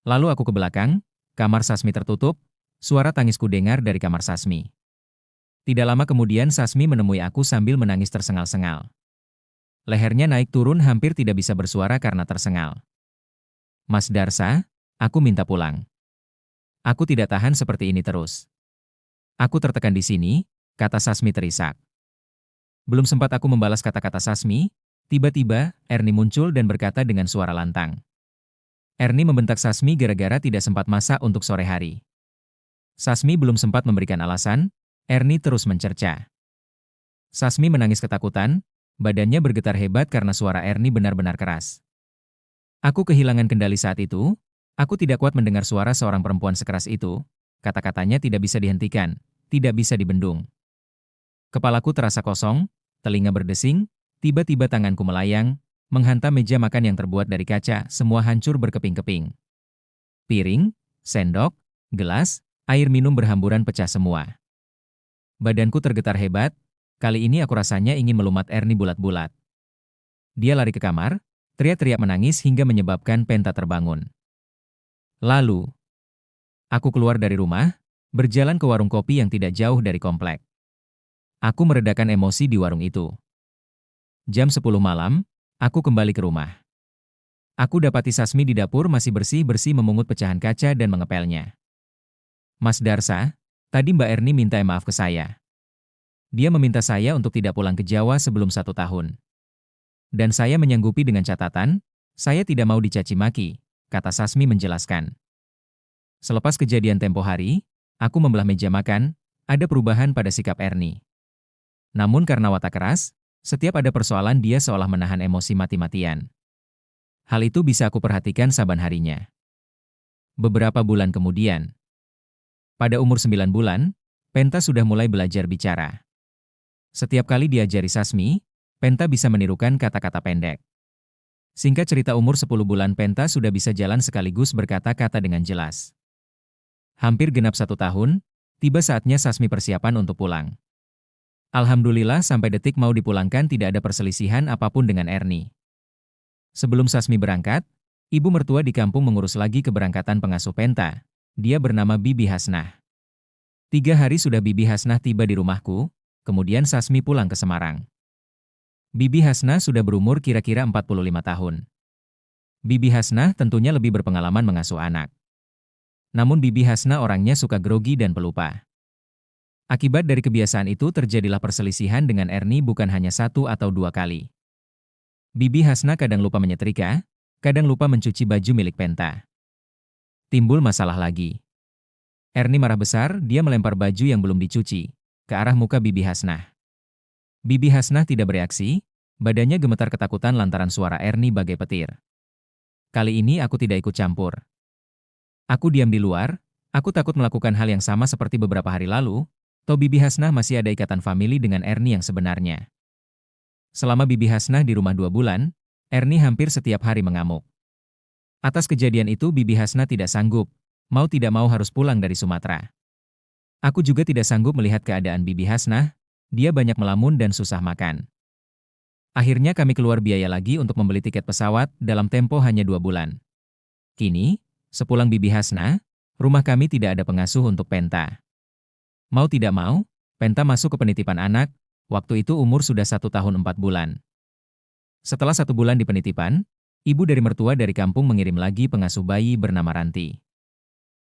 Lalu aku ke belakang, kamar Sasmi tertutup, suara tangisku dengar dari kamar Sasmi. Tidak lama kemudian Sasmi menemui aku sambil menangis tersengal-sengal. Lehernya naik turun hampir tidak bisa bersuara karena tersengal. Mas Darsa, aku minta pulang. Aku tidak tahan seperti ini terus. Aku tertekan di sini, kata Sasmi terisak. Belum sempat aku membalas kata-kata Sasmi, tiba-tiba Ernie muncul dan berkata dengan suara lantang. Ernie membentak Sasmi gara-gara tidak sempat masak untuk sore hari. Sasmi belum sempat memberikan alasan, Ernie terus mencerca. Sasmi menangis ketakutan, badannya bergetar hebat karena suara Ernie benar-benar keras. Aku kehilangan kendali saat itu, aku tidak kuat mendengar suara seorang perempuan sekeras itu, kata-katanya tidak bisa dihentikan, tidak bisa dibendung. Kepalaku terasa kosong, telinga berdesing, tiba-tiba tanganku melayang, menghantam meja makan yang terbuat dari kaca, semua hancur berkeping-keping. Piring, sendok, gelas, air minum berhamburan pecah semua. Badanku tergetar hebat, kali ini aku rasanya ingin melumat Ernie bulat-bulat. Dia lari ke kamar, teriak-teriak menangis hingga menyebabkan Penta terbangun. Lalu, aku keluar dari rumah, berjalan ke warung kopi yang tidak jauh dari komplek. Aku meredakan emosi di warung itu. Jam 10 malam, aku kembali ke rumah. Aku dapati Sasmi di dapur masih bersih-bersih memungut pecahan kaca dan mengepelnya. Mas Darsa, tadi Mbak Ernie minta maaf ke saya. Dia meminta saya untuk tidak pulang ke Jawa sebelum 1 tahun. Dan saya menyanggupi dengan catatan, saya tidak mau dicaci maki, kata Sasmi menjelaskan. Selepas kejadian tempo hari, aku membelah meja makan, ada perubahan pada sikap Ernie. Namun karena watak keras, setiap ada persoalan dia seolah menahan emosi mati-matian. Hal itu bisa aku perhatikan saban harinya. Beberapa bulan kemudian, pada umur 9 bulan, Penta sudah mulai belajar bicara. Setiap kali diajari Sasmi, Penta bisa menirukan kata-kata pendek. Singkat cerita umur 10 bulan Penta sudah bisa jalan sekaligus berkata-kata dengan jelas. Hampir genap 1 tahun, tiba saatnya Sasmi persiapan untuk pulang. Alhamdulillah sampai detik mau dipulangkan tidak ada perselisihan apapun dengan Ernie. Sebelum Sasmi berangkat, ibu mertua di kampung mengurus lagi keberangkatan pengasuh Penta. Dia bernama Bibi Hasnah. 3 hari sudah Bibi Hasnah tiba di rumahku, kemudian Sasmi pulang ke Semarang. Bibi Hasnah sudah berumur kira-kira 45 tahun. Bibi Hasnah tentunya lebih berpengalaman mengasuh anak. Namun Bibi Hasnah orangnya suka grogi dan pelupa. Akibat dari kebiasaan itu terjadilah perselisihan dengan Ernie bukan hanya 1 atau 2 kali. Bibi Hasnah kadang lupa menyetrika, kadang lupa mencuci baju milik Penta. Timbul masalah lagi. Ernie marah besar, dia melempar baju yang belum dicuci ke arah muka Bibi Hasnah. Bibi Hasnah tidak bereaksi, badannya gemetar ketakutan lantaran suara Ernie bagai petir. Kali ini aku tidak ikut campur. Aku diam di luar, aku takut melakukan hal yang sama seperti beberapa hari lalu, toh Bibi Hasnah masih ada ikatan famili dengan Ernie yang sebenarnya. Selama Bibi Hasnah di rumah 2 bulan, Ernie hampir setiap hari mengamuk. Atas kejadian itu Bibi Hasnah tidak sanggup, mau tidak mau harus pulang dari Sumatera. Aku juga tidak sanggup melihat keadaan Bibi Hasnah, dia banyak melamun dan susah makan. Akhirnya kami keluar biaya lagi untuk membeli tiket pesawat dalam tempo hanya 2 bulan. Kini, sepulang Bibi Hasnah, rumah kami tidak ada pengasuh untuk Penta. Mau tidak mau, Penta masuk ke penitipan anak, waktu itu umur sudah 1 tahun 4 bulan. Setelah 1 bulan di penitipan, ibu dari mertua dari kampung mengirim lagi pengasuh bayi bernama Ranti.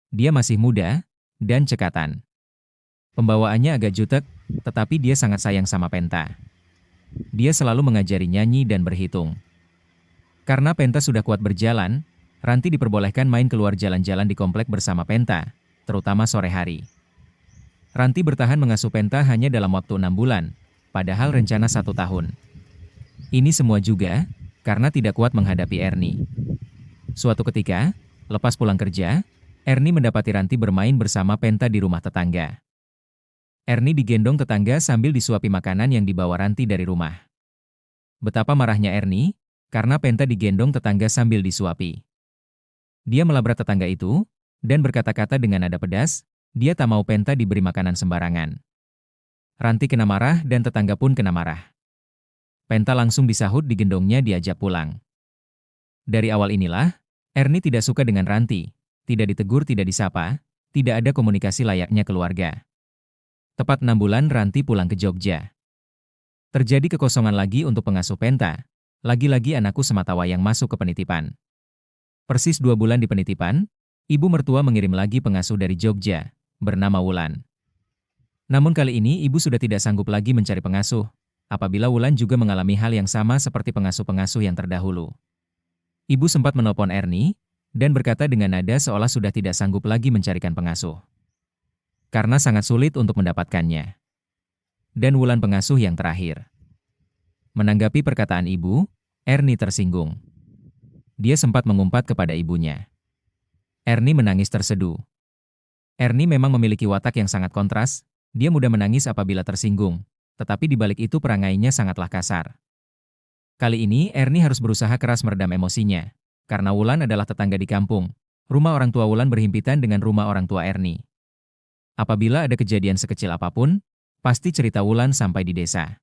Dia masih muda dan cekatan. Pembawaannya agak jutek, tetapi dia sangat sayang sama Penta. Dia selalu mengajari nyanyi dan berhitung. Karena Penta sudah kuat berjalan, Ranti diperbolehkan main keluar jalan-jalan di komplek bersama Penta, terutama sore hari. Ranti bertahan mengasuh Penta hanya dalam waktu 6 bulan, padahal rencana 1 tahun. Ini semua juga karena tidak kuat menghadapi Ernie. Suatu ketika, lepas pulang kerja, Ernie mendapati Ranti bermain bersama Penta di rumah tetangga. Ernie digendong tetangga sambil disuapi makanan yang dibawa Ranti dari rumah. Betapa marahnya Ernie, karena Penta digendong tetangga sambil disuapi. Dia melabrak tetangga itu, dan berkata-kata dengan nada pedas, dia tak mau Penta diberi makanan sembarangan. Ranti kena marah dan tetangga pun kena marah. Penta langsung disahut digendongnya diajak pulang. Dari awal inilah, Ernie tidak suka dengan Ranti, tidak ditegur tidak disapa, tidak ada komunikasi layaknya keluarga. Tepat 6 bulan Ranti pulang ke Jogja. Terjadi kekosongan lagi untuk pengasuh Penta, lagi-lagi anakku sematawayang masuk ke penitipan. Persis 2 bulan di penitipan, ibu mertua mengirim lagi pengasuh dari Jogja, bernama Wulan. Namun kali ini ibu sudah tidak sanggup lagi mencari pengasuh, apabila Wulan juga mengalami hal yang sama seperti pengasuh-pengasuh yang terdahulu. Ibu sempat menelpon Ernie, dan berkata dengan nada seolah sudah tidak sanggup lagi mencarikan pengasuh. Karena sangat sulit untuk mendapatkannya. Dan Wulan pengasuh yang terakhir. Menanggapi perkataan ibu, Ernie tersinggung. Dia sempat mengumpat kepada ibunya. Ernie menangis terseduh. Ernie memang memiliki watak yang sangat kontras, dia mudah menangis apabila tersinggung, tetapi di balik itu perangainya sangatlah kasar. Kali ini Ernie harus berusaha keras meredam emosinya. Karena Wulan adalah tetangga di kampung. Rumah orang tua Wulan berhimpitan dengan rumah orang tua Ernie. Apabila ada kejadian sekecil apapun, pasti cerita Wulan sampai di desa.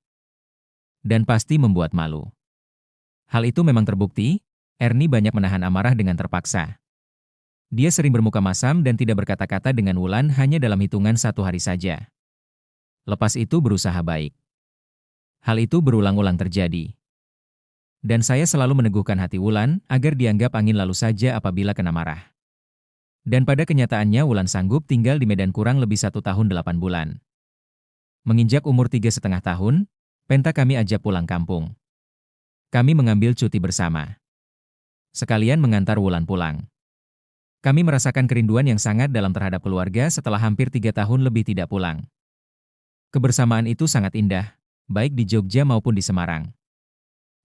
Dan pasti membuat malu. Hal itu memang terbukti, Ernie banyak menahan amarah dengan terpaksa. Dia sering bermuka masam dan tidak berkata-kata dengan Wulan hanya dalam hitungan 1 hari saja. Lepas itu berusaha baik. Hal itu berulang-ulang terjadi. Dan saya selalu meneguhkan hati Wulan agar dianggap angin lalu saja apabila kena marah. Dan pada kenyataannya Wulan sanggup tinggal di Medan kurang lebih 1 tahun 8 bulan. Menginjak umur 3,5 tahun, Penta kami ajak pulang kampung. Kami mengambil cuti bersama. Sekalian mengantar Wulan pulang. Kami merasakan kerinduan yang sangat dalam terhadap keluarga setelah hampir 3 tahun lebih tidak pulang. Kebersamaan itu sangat indah, baik di Jogja maupun di Semarang.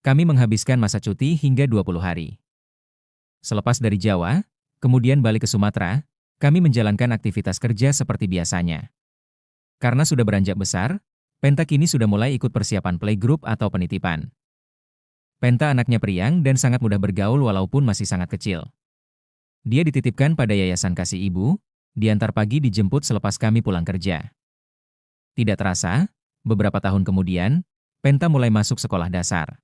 Kami menghabiskan masa cuti hingga 20 hari. Selepas dari Jawa, kemudian balik ke Sumatera, kami menjalankan aktivitas kerja seperti biasanya. Karena sudah beranjak besar, Penta kini sudah mulai ikut persiapan playgroup atau penitipan. Penta anaknya periang dan sangat mudah bergaul walaupun masih sangat kecil. Dia dititipkan pada Yayasan Kasih Ibu, diantar pagi dijemput selepas kami pulang kerja. Tidak terasa, beberapa tahun kemudian, Penta mulai masuk sekolah dasar.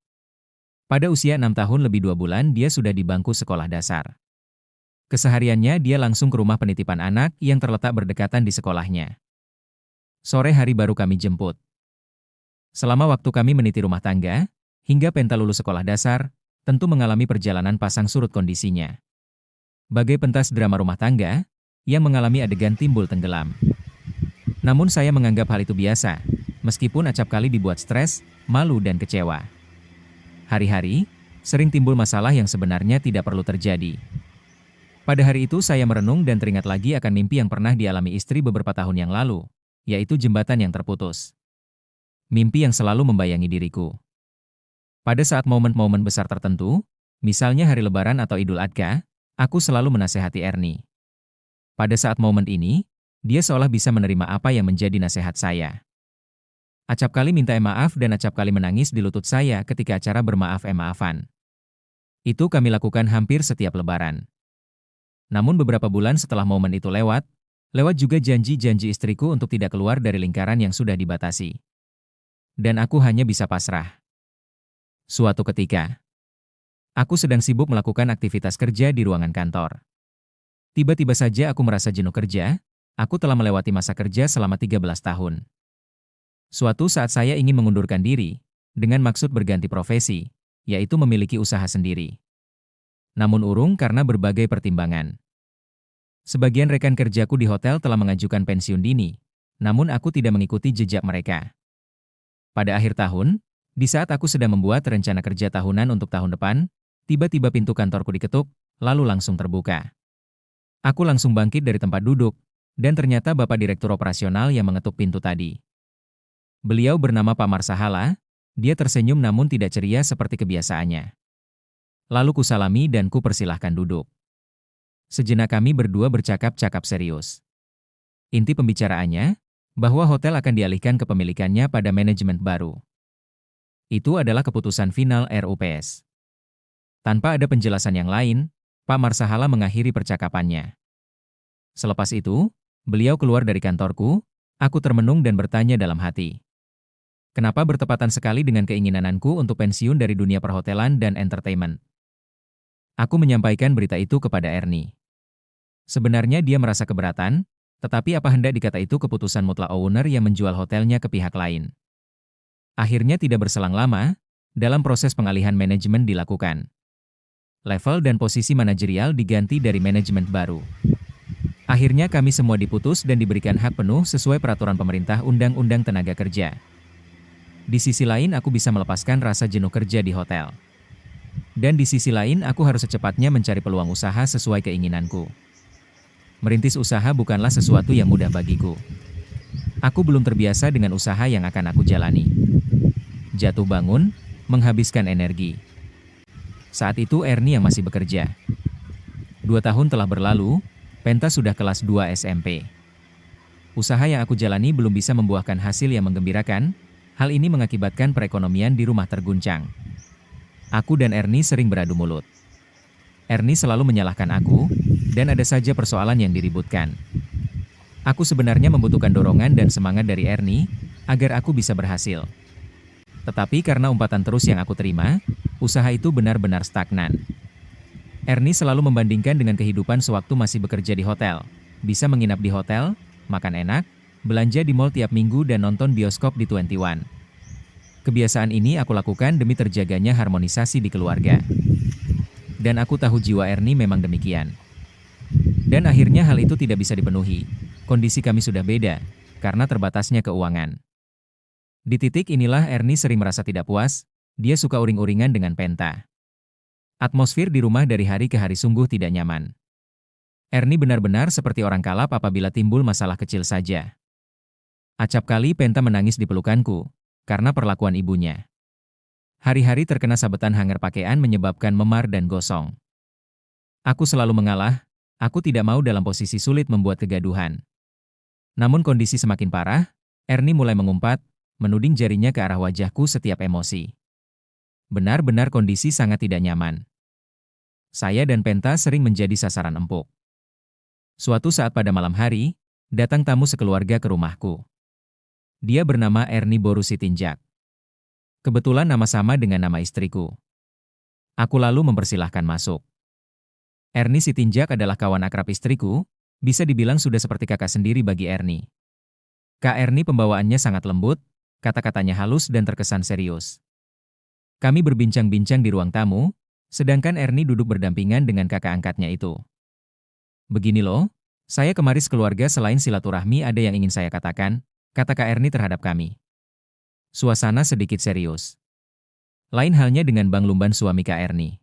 Pada usia 6 tahun lebih 2 bulan dia sudah di bangku sekolah dasar. Kesehariannya dia langsung ke rumah penitipan anak yang terletak berdekatan di sekolahnya. Sore hari baru kami jemput. Selama waktu kami meniti rumah tangga, hingga Penta lulus sekolah dasar, tentu mengalami perjalanan pasang surut kondisinya. Bagai pentas drama rumah tangga, yang mengalami adegan timbul tenggelam. Namun saya menganggap hal itu biasa, meskipun acap kali dibuat stres, malu dan kecewa. Hari-hari, sering timbul masalah yang sebenarnya tidak perlu terjadi. Pada hari itu saya merenung dan teringat lagi akan mimpi yang pernah dialami istri beberapa tahun yang lalu, yaitu jembatan yang terputus. Mimpi yang selalu membayangi diriku. Pada saat momen-momen besar tertentu, misalnya hari Lebaran atau Idul Adha, aku selalu menasehati Ernie. Pada saat momen ini, dia seolah bisa menerima apa yang menjadi nasihat saya. Acap kali minta maaf dan acap kali menangis di lutut saya ketika acara bermaaf-maafan. Itu kami lakukan hampir setiap Lebaran. Namun beberapa bulan setelah momen itu lewat juga janji-janji istriku untuk tidak keluar dari lingkaran yang sudah dibatasi. Dan aku hanya bisa pasrah. Suatu ketika, aku sedang sibuk melakukan aktivitas kerja di ruangan kantor. Tiba-tiba saja aku merasa jenuh kerja, aku telah melewati masa kerja selama 13 tahun. Suatu saat saya ingin mengundurkan diri, dengan maksud berganti profesi, yaitu memiliki usaha sendiri. Namun urung karena berbagai pertimbangan. Sebagian rekan kerjaku di hotel telah mengajukan pensiun dini, namun aku tidak mengikuti jejak mereka. Pada akhir tahun, di saat aku sedang membuat rencana kerja tahunan untuk tahun depan, tiba-tiba pintu kantorku diketuk, lalu langsung terbuka. Aku langsung bangkit dari tempat duduk, dan ternyata Bapak Direktur Operasional yang mengetuk pintu tadi. Beliau bernama Pak Marsahala, dia tersenyum namun tidak ceria seperti kebiasaannya. Lalu kusalami dan kupersilahkan duduk. Sejenak kami berdua bercakap-cakap serius. Inti pembicaraannya, bahwa hotel akan dialihkan kepemilikannya pada manajemen baru. Itu adalah keputusan final RUPS. Tanpa ada penjelasan yang lain, Pak Marsahala mengakhiri percakapannya. Selepas itu, beliau keluar dari kantorku, aku termenung dan bertanya dalam hati. Kenapa bertepatan sekali dengan keinginanku untuk pensiun dari dunia perhotelan dan entertainment? Aku menyampaikan berita itu kepada Ernie. Sebenarnya dia merasa keberatan, tetapi apa hendak dikata itu keputusan mutlak owner yang menjual hotelnya ke pihak lain. Akhirnya tidak berselang lama, dalam proses pengalihan manajemen dilakukan. Level dan posisi manajerial diganti dari manajemen baru. Akhirnya kami semua diputus dan diberikan hak penuh sesuai peraturan pemerintah Undang-Undang Tenaga Kerja. Di sisi lain aku bisa melepaskan rasa jenuh kerja di hotel. Dan di sisi lain aku harus secepatnya mencari peluang usaha sesuai keinginanku. Merintis usaha bukanlah sesuatu yang mudah bagiku. Aku belum terbiasa dengan usaha yang akan aku jalani. Jatuh bangun, menghabiskan energi. Saat itu Ernie yang masih bekerja. 2 tahun telah berlalu, Penta sudah kelas 2 SMP. Usaha yang aku jalani belum bisa membuahkan hasil yang menggembirakan, hal ini mengakibatkan perekonomian di rumah terguncang. Aku dan Ernie sering beradu mulut. Ernie selalu menyalahkan aku, dan ada saja persoalan yang diributkan. Aku sebenarnya membutuhkan dorongan dan semangat dari Ernie, agar aku bisa berhasil. Tetapi karena umpatan terus yang aku terima, usaha itu benar-benar stagnan. Ernie selalu membandingkan dengan kehidupan sewaktu masih bekerja di hotel. Bisa menginap di hotel, makan enak, belanja di mall tiap minggu dan nonton bioskop di 21. Kebiasaan ini aku lakukan demi terjaganya harmonisasi di keluarga. Dan aku tahu jiwa Ernie memang demikian. Dan akhirnya hal itu tidak bisa dipenuhi. Kondisi kami sudah beda, karena terbatasnya keuangan. Di titik inilah Ernie sering merasa tidak puas, dia suka uring-uringan dengan Penta. Atmosfer di rumah dari hari ke hari sungguh tidak nyaman. Ernie benar-benar seperti orang kalap apabila timbul masalah kecil saja. Acap kali Penta menangis di pelukanku, karena perlakuan ibunya. Hari-hari terkena sabetan hanger pakaian menyebabkan memar dan gosong. Aku selalu mengalah, aku tidak mau dalam posisi sulit membuat kegaduhan. Namun kondisi semakin parah, Ernie mulai mengumpat, menuding jarinya ke arah wajahku setiap emosi. Benar-benar kondisi sangat tidak nyaman. Saya dan Penta sering menjadi sasaran empuk. Suatu saat pada malam hari, datang tamu sekeluarga ke rumahku. Dia bernama Ernie Boru Sitinjak. Kebetulan nama sama dengan nama istriku. Aku lalu mempersilahkan masuk. Ernie Sitinjak adalah kawan akrab istriku, bisa dibilang sudah seperti kakak sendiri bagi Ernie. Kak Ernie pembawaannya sangat lembut, kata-katanya halus dan terkesan serius. Kami berbincang-bincang di ruang tamu, sedangkan Ernie duduk berdampingan dengan kakak angkatnya itu. Begini loh, saya kemari sekeluarga selain silaturahmi ada yang ingin saya katakan, kata Kak Ernie terhadap kami. Suasana sedikit serius. Lain halnya dengan Bang Lumban suami Kak Ernie.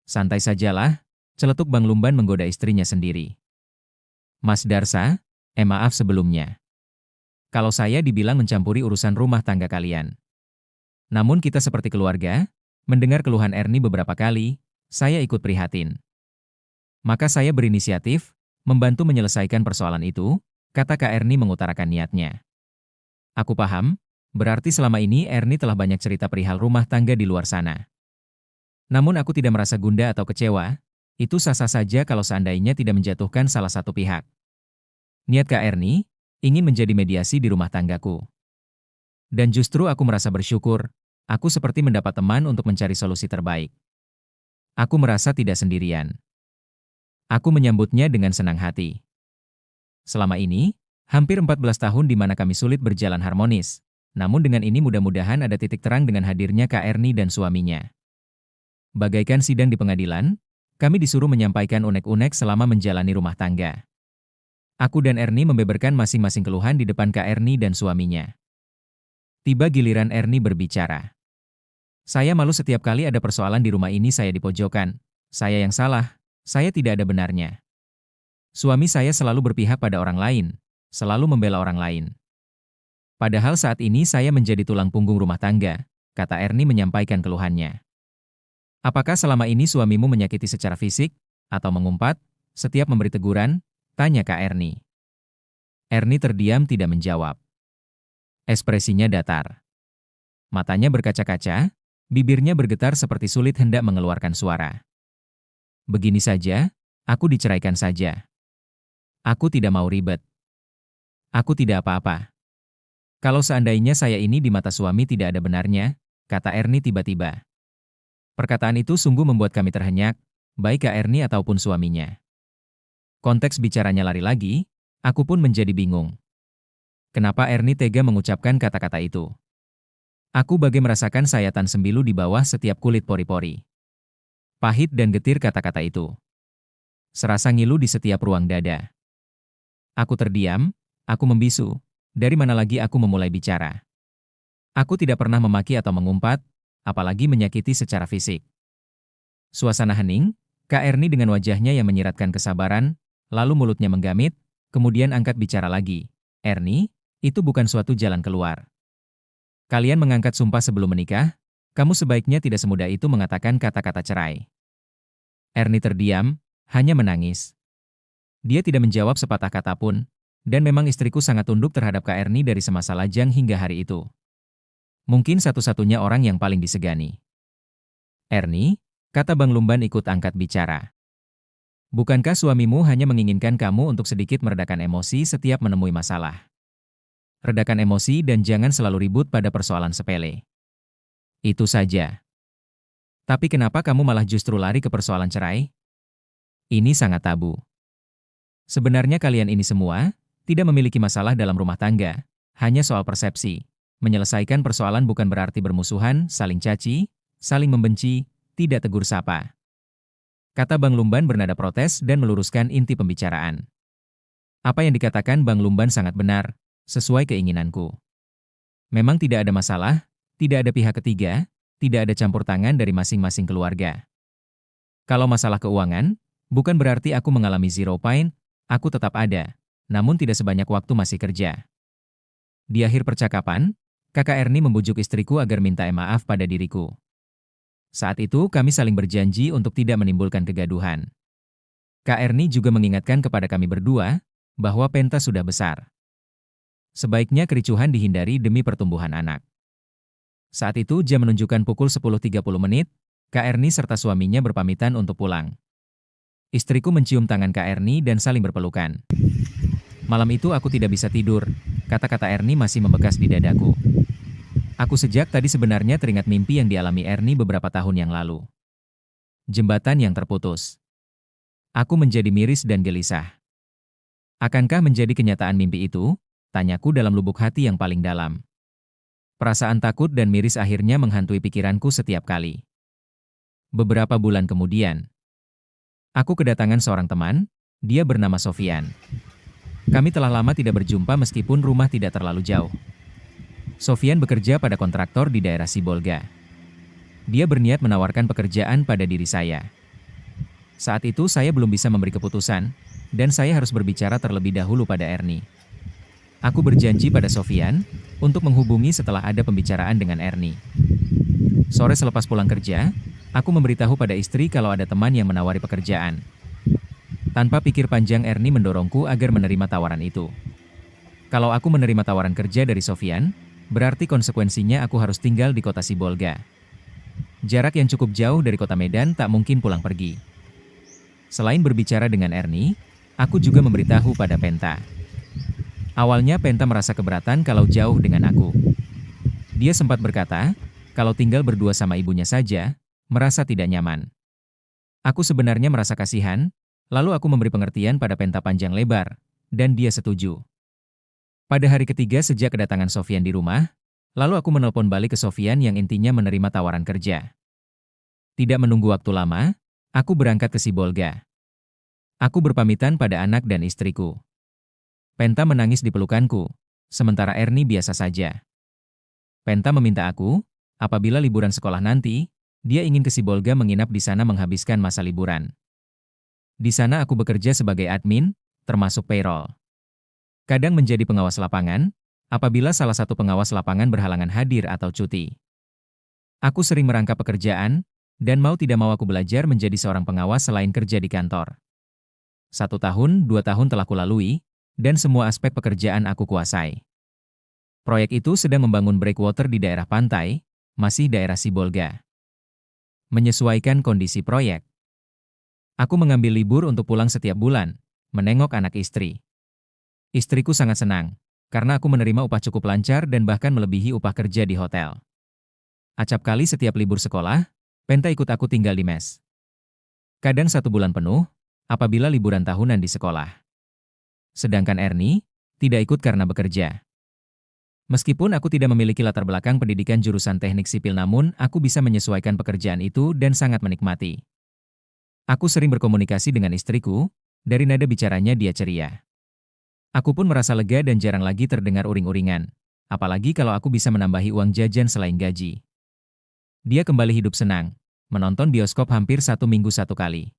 Santai sajalah, celetuk Bang Lumban menggoda istrinya sendiri. Mas Darsa, maaf sebelumnya. Kalau saya dibilang mencampuri urusan rumah tangga kalian. Namun kita seperti keluarga, mendengar keluhan Ernie beberapa kali, saya ikut prihatin. Maka saya berinisiatif, membantu menyelesaikan persoalan itu, kata Kak Ernie mengutarakan niatnya. Aku paham, berarti selama ini Ernie telah banyak cerita perihal rumah tangga di luar sana. Namun aku tidak merasa gundah atau kecewa, itu sah-sah saja kalau seandainya tidak menjatuhkan salah satu pihak. Niat Kak Ernie, ingin menjadi mediasi di rumah tanggaku. Dan justru aku merasa bersyukur, aku seperti mendapat teman untuk mencari solusi terbaik. Aku merasa tidak sendirian. Aku menyambutnya dengan senang hati. Selama ini, hampir 14 tahun di mana kami sulit berjalan harmonis. Namun dengan ini mudah-mudahan ada titik terang dengan hadirnya Kak Ernie dan suaminya. Bagaikan sidang di pengadilan, kami disuruh menyampaikan unek-unek selama menjalani rumah tangga. Aku dan Ernie membeberkan masing-masing keluhan di depan Kak Ernie dan suaminya. Tiba giliran Ernie berbicara. Saya malu setiap kali ada persoalan di rumah ini saya dipojokkan. Saya yang salah, saya tidak ada benarnya. Suami saya selalu berpihak pada orang lain, selalu membela orang lain. Padahal saat ini saya menjadi tulang punggung rumah tangga, kata Ernie menyampaikan keluhannya. Apakah selama ini suamimu menyakiti secara fisik, atau mengumpat, setiap memberi teguran? Tanya Kak Ernie. Ernie terdiam tidak menjawab. Ekspresinya datar. Matanya berkaca-kaca, bibirnya bergetar seperti sulit hendak mengeluarkan suara. Begini saja, aku diceraikan saja. Aku tidak mau ribet. Aku tidak apa-apa. Kalau seandainya saya ini di mata suami tidak ada benarnya, kata Ernie tiba-tiba. Perkataan itu sungguh membuat kami terhenyak, baik Kak Ernie ataupun suaminya. Konteks bicaranya lari lagi, aku pun menjadi bingung. Kenapa Ernie tega mengucapkan kata-kata itu? Aku bagai merasakan sayatan sembilu di bawah setiap kulit pori-pori. Pahit dan getir kata-kata itu. Serasa ngilu di setiap ruang dada. Aku terdiam, aku membisu. Dari mana lagi aku memulai bicara? Aku tidak pernah memaki atau mengumpat, apalagi menyakiti secara fisik. Suasana hening, Kak Ernie dengan wajahnya yang menyiratkan kesabaran, lalu mulutnya menggamit, kemudian angkat bicara lagi. Ernie, itu bukan suatu jalan keluar. Kalian mengangkat sumpah sebelum menikah, kamu sebaiknya tidak semudah itu mengatakan kata-kata cerai. Ernie terdiam, hanya menangis. Dia tidak menjawab sepatah kata pun, dan memang istriku sangat tunduk terhadap Kak Ernie dari semasa lajang hingga hari itu. Mungkin satu-satunya orang yang paling disegani. Ernie, kata Bang Lumban ikut angkat bicara. Bukankah suamimu hanya menginginkan kamu untuk sedikit meredakan emosi setiap menemui masalah? Redakan emosi dan jangan selalu ribut pada persoalan sepele. Itu saja. Tapi kenapa kamu malah justru lari ke persoalan cerai? Ini sangat tabu. Sebenarnya kalian ini semua tidak memiliki masalah dalam rumah tangga, hanya soal persepsi. Menyelesaikan persoalan bukan berarti bermusuhan, saling caci, saling membenci, tidak tegur sapa. Kata Bang Lumban bernada protes dan meluruskan inti pembicaraan. Apa yang dikatakan Bang Lumban sangat benar, sesuai keinginanku. Memang tidak ada masalah, tidak ada pihak ketiga, tidak ada campur tangan dari masing-masing keluarga. Kalau masalah keuangan, bukan berarti aku mengalami zero point, aku tetap ada, namun tidak sebanyak waktu masih kerja. Di akhir percakapan, Kakak Ernie membujuk istriku agar minta maaf pada diriku. Saat itu kami saling berjanji untuk tidak menimbulkan kegaduhan. Kak Ernie juga mengingatkan kepada kami berdua bahwa pentas sudah besar. Sebaiknya kericuhan dihindari demi pertumbuhan anak. Saat itu jam menunjukkan pukul 10.30 menit, Kak Ernie serta suaminya berpamitan untuk pulang. Istriku mencium tangan Kak Ernie dan saling berpelukan. Malam itu aku tidak bisa tidur, kata-kata Ernie masih membekas di dadaku. Aku sejak tadi sebenarnya teringat mimpi yang dialami Ernie beberapa tahun yang lalu. Jembatan yang terputus. Aku menjadi miris dan gelisah. Akankah menjadi kenyataan mimpi itu? Tanyaku dalam lubuk hati yang paling dalam. Perasaan takut dan miris akhirnya menghantui pikiranku setiap kali. Beberapa bulan kemudian, aku kedatangan seorang teman, dia bernama Sofian. Kami telah lama tidak berjumpa meskipun rumah tidak terlalu jauh. Sofian bekerja pada kontraktor di daerah Sibolga. Dia berniat menawarkan pekerjaan pada diri saya. Saat itu saya belum bisa memberi keputusan, dan saya harus berbicara terlebih dahulu pada Ernie. Aku berjanji pada Sofian untuk menghubungi setelah ada pembicaraan dengan Ernie. Sore selepas pulang kerja, aku memberitahu pada istri kalau ada teman yang menawari pekerjaan. Tanpa pikir panjang Ernie mendorongku agar menerima tawaran itu. Kalau aku menerima tawaran kerja dari Sofian, berarti konsekuensinya aku harus tinggal di kota Sibolga. Jarak yang cukup jauh dari kota Medan tak mungkin pulang pergi. Selain berbicara dengan Ernie, aku juga memberitahu pada Penta. Awalnya Penta merasa keberatan kalau jauh dengan aku. Dia sempat berkata, kalau tinggal berdua sama ibunya saja, merasa tidak nyaman. Aku sebenarnya merasa kasihan, lalu aku memberi pengertian pada Penta panjang lebar, dan dia setuju. Pada hari ketiga sejak kedatangan Sofian di rumah, lalu aku menelpon balik ke Sofian yang intinya menerima tawaran kerja. Tidak menunggu waktu lama, aku berangkat ke Sibolga. Aku berpamitan pada anak dan istriku. Penta menangis di pelukanku, sementara Ernie biasa saja. Penta meminta aku, apabila liburan sekolah nanti, dia ingin ke Sibolga menginap di sana menghabiskan masa liburan. Di sana aku bekerja sebagai admin, termasuk payroll. Kadang menjadi pengawas lapangan, apabila salah satu pengawas lapangan berhalangan hadir atau cuti. Aku sering merangkap pekerjaan, dan mau tidak mau aku belajar menjadi seorang pengawas selain kerja di kantor. 1 tahun, 2 tahun telah kulalui, dan semua aspek pekerjaan aku kuasai. Proyek itu sedang membangun breakwater di daerah pantai, masih daerah Sibolga. Menyesuaikan kondisi proyek. Aku mengambil libur untuk pulang setiap bulan, menengok anak istri. Istriku sangat senang, karena aku menerima upah cukup lancar dan bahkan melebihi upah kerja di hotel. Acap kali setiap libur sekolah, Penta ikut aku tinggal di mes. Kadang 1 bulan penuh, apabila liburan tahunan di sekolah. Sedangkan Ernie, tidak ikut karena bekerja. Meskipun aku tidak memiliki latar belakang pendidikan jurusan teknik sipil namun aku bisa menyesuaikan pekerjaan itu dan sangat menikmati. Aku sering berkomunikasi dengan istriku, dari nada bicaranya dia ceria. Aku pun merasa lega dan jarang lagi terdengar uring-uringan, apalagi kalau aku bisa menambahi uang jajan selain gaji. Dia kembali hidup senang, menonton bioskop hampir 1 minggu 1 kali.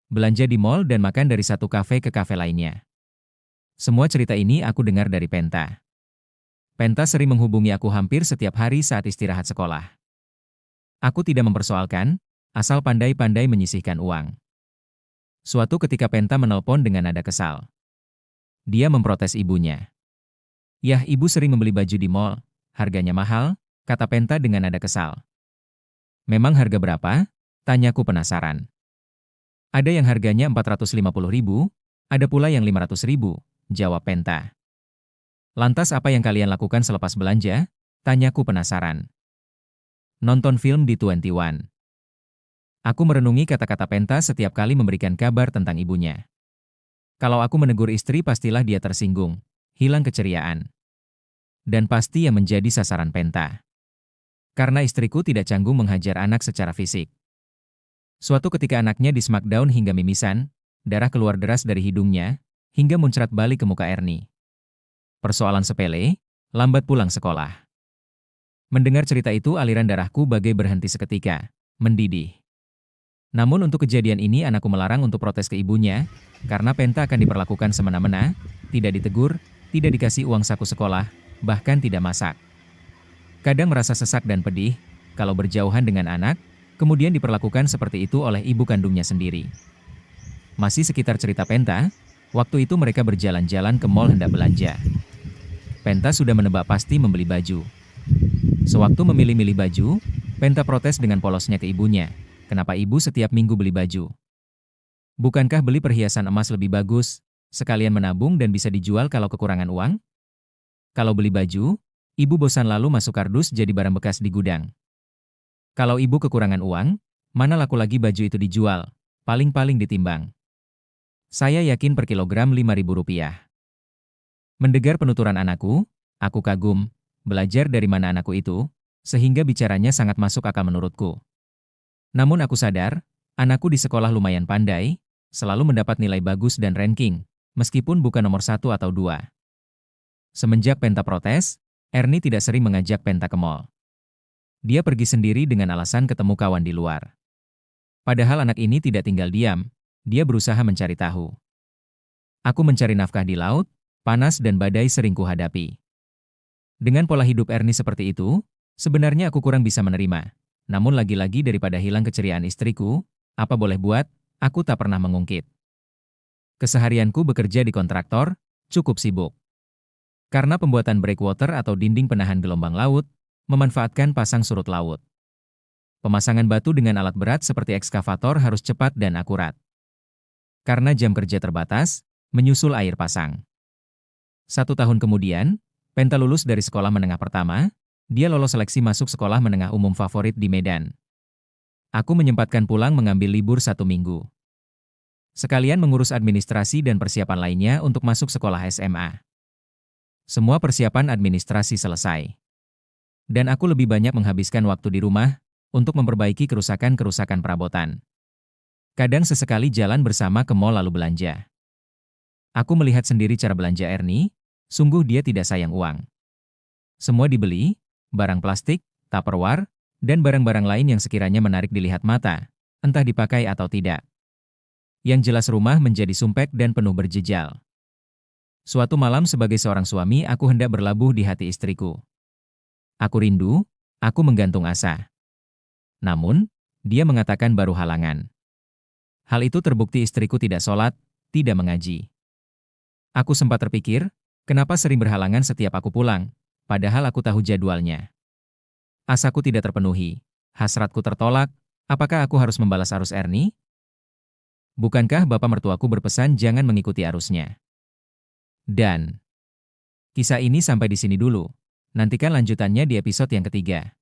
Belanja di mall dan makan dari satu kafe ke kafe lainnya. Semua cerita ini aku dengar dari Penta. Penta sering menghubungi aku hampir setiap hari saat istirahat sekolah. Aku tidak mempersoalkan, asal pandai-pandai menyisihkan uang. Suatu ketika Penta menelpon dengan nada kesal. Dia memprotes ibunya. Yah, ibu sering membeli baju di mall, harganya mahal, kata Penta dengan nada kesal. Memang harga berapa? Tanyaku penasaran. Ada yang harganya 450.000, ada pula yang 500.000, jawab Penta. Lantas apa yang kalian lakukan selepas belanja? Tanyaku penasaran. Nonton film di 21. Aku merenungi kata-kata Penta setiap kali memberikan kabar tentang ibunya. Kalau aku menegur istri pastilah dia tersinggung, hilang keceriaan. Dan pasti yang menjadi sasaran Penta. Karena istriku tidak canggung menghajar anak secara fisik. Suatu ketika anaknya di smackdown hingga mimisan, darah keluar deras dari hidungnya, hingga muncrat balik ke muka Ernie. Persoalan sepele, lambat pulang sekolah. Mendengar cerita itu aliran darahku bagai berhenti seketika, mendidih. Namun untuk kejadian ini anakku melarang untuk protes ke ibunya, karena Penta akan diperlakukan semena-mena, tidak ditegur, tidak dikasih uang saku sekolah, bahkan tidak masak. Kadang merasa sesak dan pedih, kalau berjauhan dengan anak, kemudian diperlakukan seperti itu oleh ibu kandungnya sendiri. Masih sekitar cerita Penta, waktu itu mereka berjalan-jalan ke mall hendak belanja. Penta sudah menebak pasti membeli baju. Sewaktu memilih-milih baju, Penta protes dengan polosnya ke ibunya. Kenapa ibu setiap minggu beli baju? Bukankah beli perhiasan emas lebih bagus, sekalian menabung dan bisa dijual kalau kekurangan uang? Kalau beli baju, ibu bosan lalu masuk kardus jadi barang bekas di gudang. Kalau ibu kekurangan uang, mana laku lagi baju itu dijual, paling-paling ditimbang. Saya yakin per kilogram Rp5.000. Mendengar penuturan anakku, aku kagum, belajar dari mana anakku itu, sehingga bicaranya sangat masuk akal menurutku. Namun aku sadar, anakku di sekolah lumayan pandai, selalu mendapat nilai bagus dan ranking, meskipun bukan nomor 1 atau 2. Semenjak Penta protes, Ernie tidak sering mengajak Penta ke mall. Dia pergi sendiri dengan alasan ketemu kawan di luar. Padahal anak ini tidak tinggal diam, dia berusaha mencari tahu. Aku mencari nafkah di laut, panas dan badai sering kuhadapi. Dengan pola hidup Ernie seperti itu, sebenarnya aku kurang bisa menerima. Namun lagi-lagi daripada hilang keceriaan istriku, apa boleh buat, aku tak pernah mengungkit. Keseharianku bekerja di kontraktor, cukup sibuk. Karena pembuatan breakwater atau dinding penahan gelombang laut, memanfaatkan pasang surut laut. Pemasangan batu dengan alat berat seperti ekskavator harus cepat dan akurat. Karena jam kerja terbatas, menyusul air pasang. 1 tahun kemudian, Penta lulus dari sekolah menengah pertama, dia lolos seleksi masuk sekolah menengah umum favorit di Medan. Aku menyempatkan pulang mengambil libur 1 minggu. Sekalian mengurus administrasi dan persiapan lainnya untuk masuk sekolah SMA. Semua persiapan administrasi selesai. Dan aku lebih banyak menghabiskan waktu di rumah untuk memperbaiki kerusakan-kerusakan perabotan. Kadang sesekali jalan bersama ke mall lalu belanja. Aku melihat sendiri cara belanja Ernie, sungguh dia tidak sayang uang. Semua dibeli, barang plastik, Tupperware, dan barang-barang lain yang sekiranya menarik dilihat mata, entah dipakai atau tidak. Yang jelas rumah menjadi sumpek dan penuh berjejal. Suatu malam sebagai seorang suami aku hendak berlabuh di hati istriku. Aku rindu, aku menggantung asa. Namun, dia mengatakan baru halangan. Hal itu terbukti istriku tidak sholat, tidak mengaji. Aku sempat terpikir, kenapa sering berhalangan setiap aku pulang, padahal aku tahu jadwalnya. Asaku tidak terpenuhi, hasratku tertolak, apakah aku harus membalas arus Ernie? Bukankah bapak mertuaku berpesan jangan mengikuti arusnya? Dan kisah ini sampai di sini dulu. Nantikan lanjutannya di episode yang ketiga.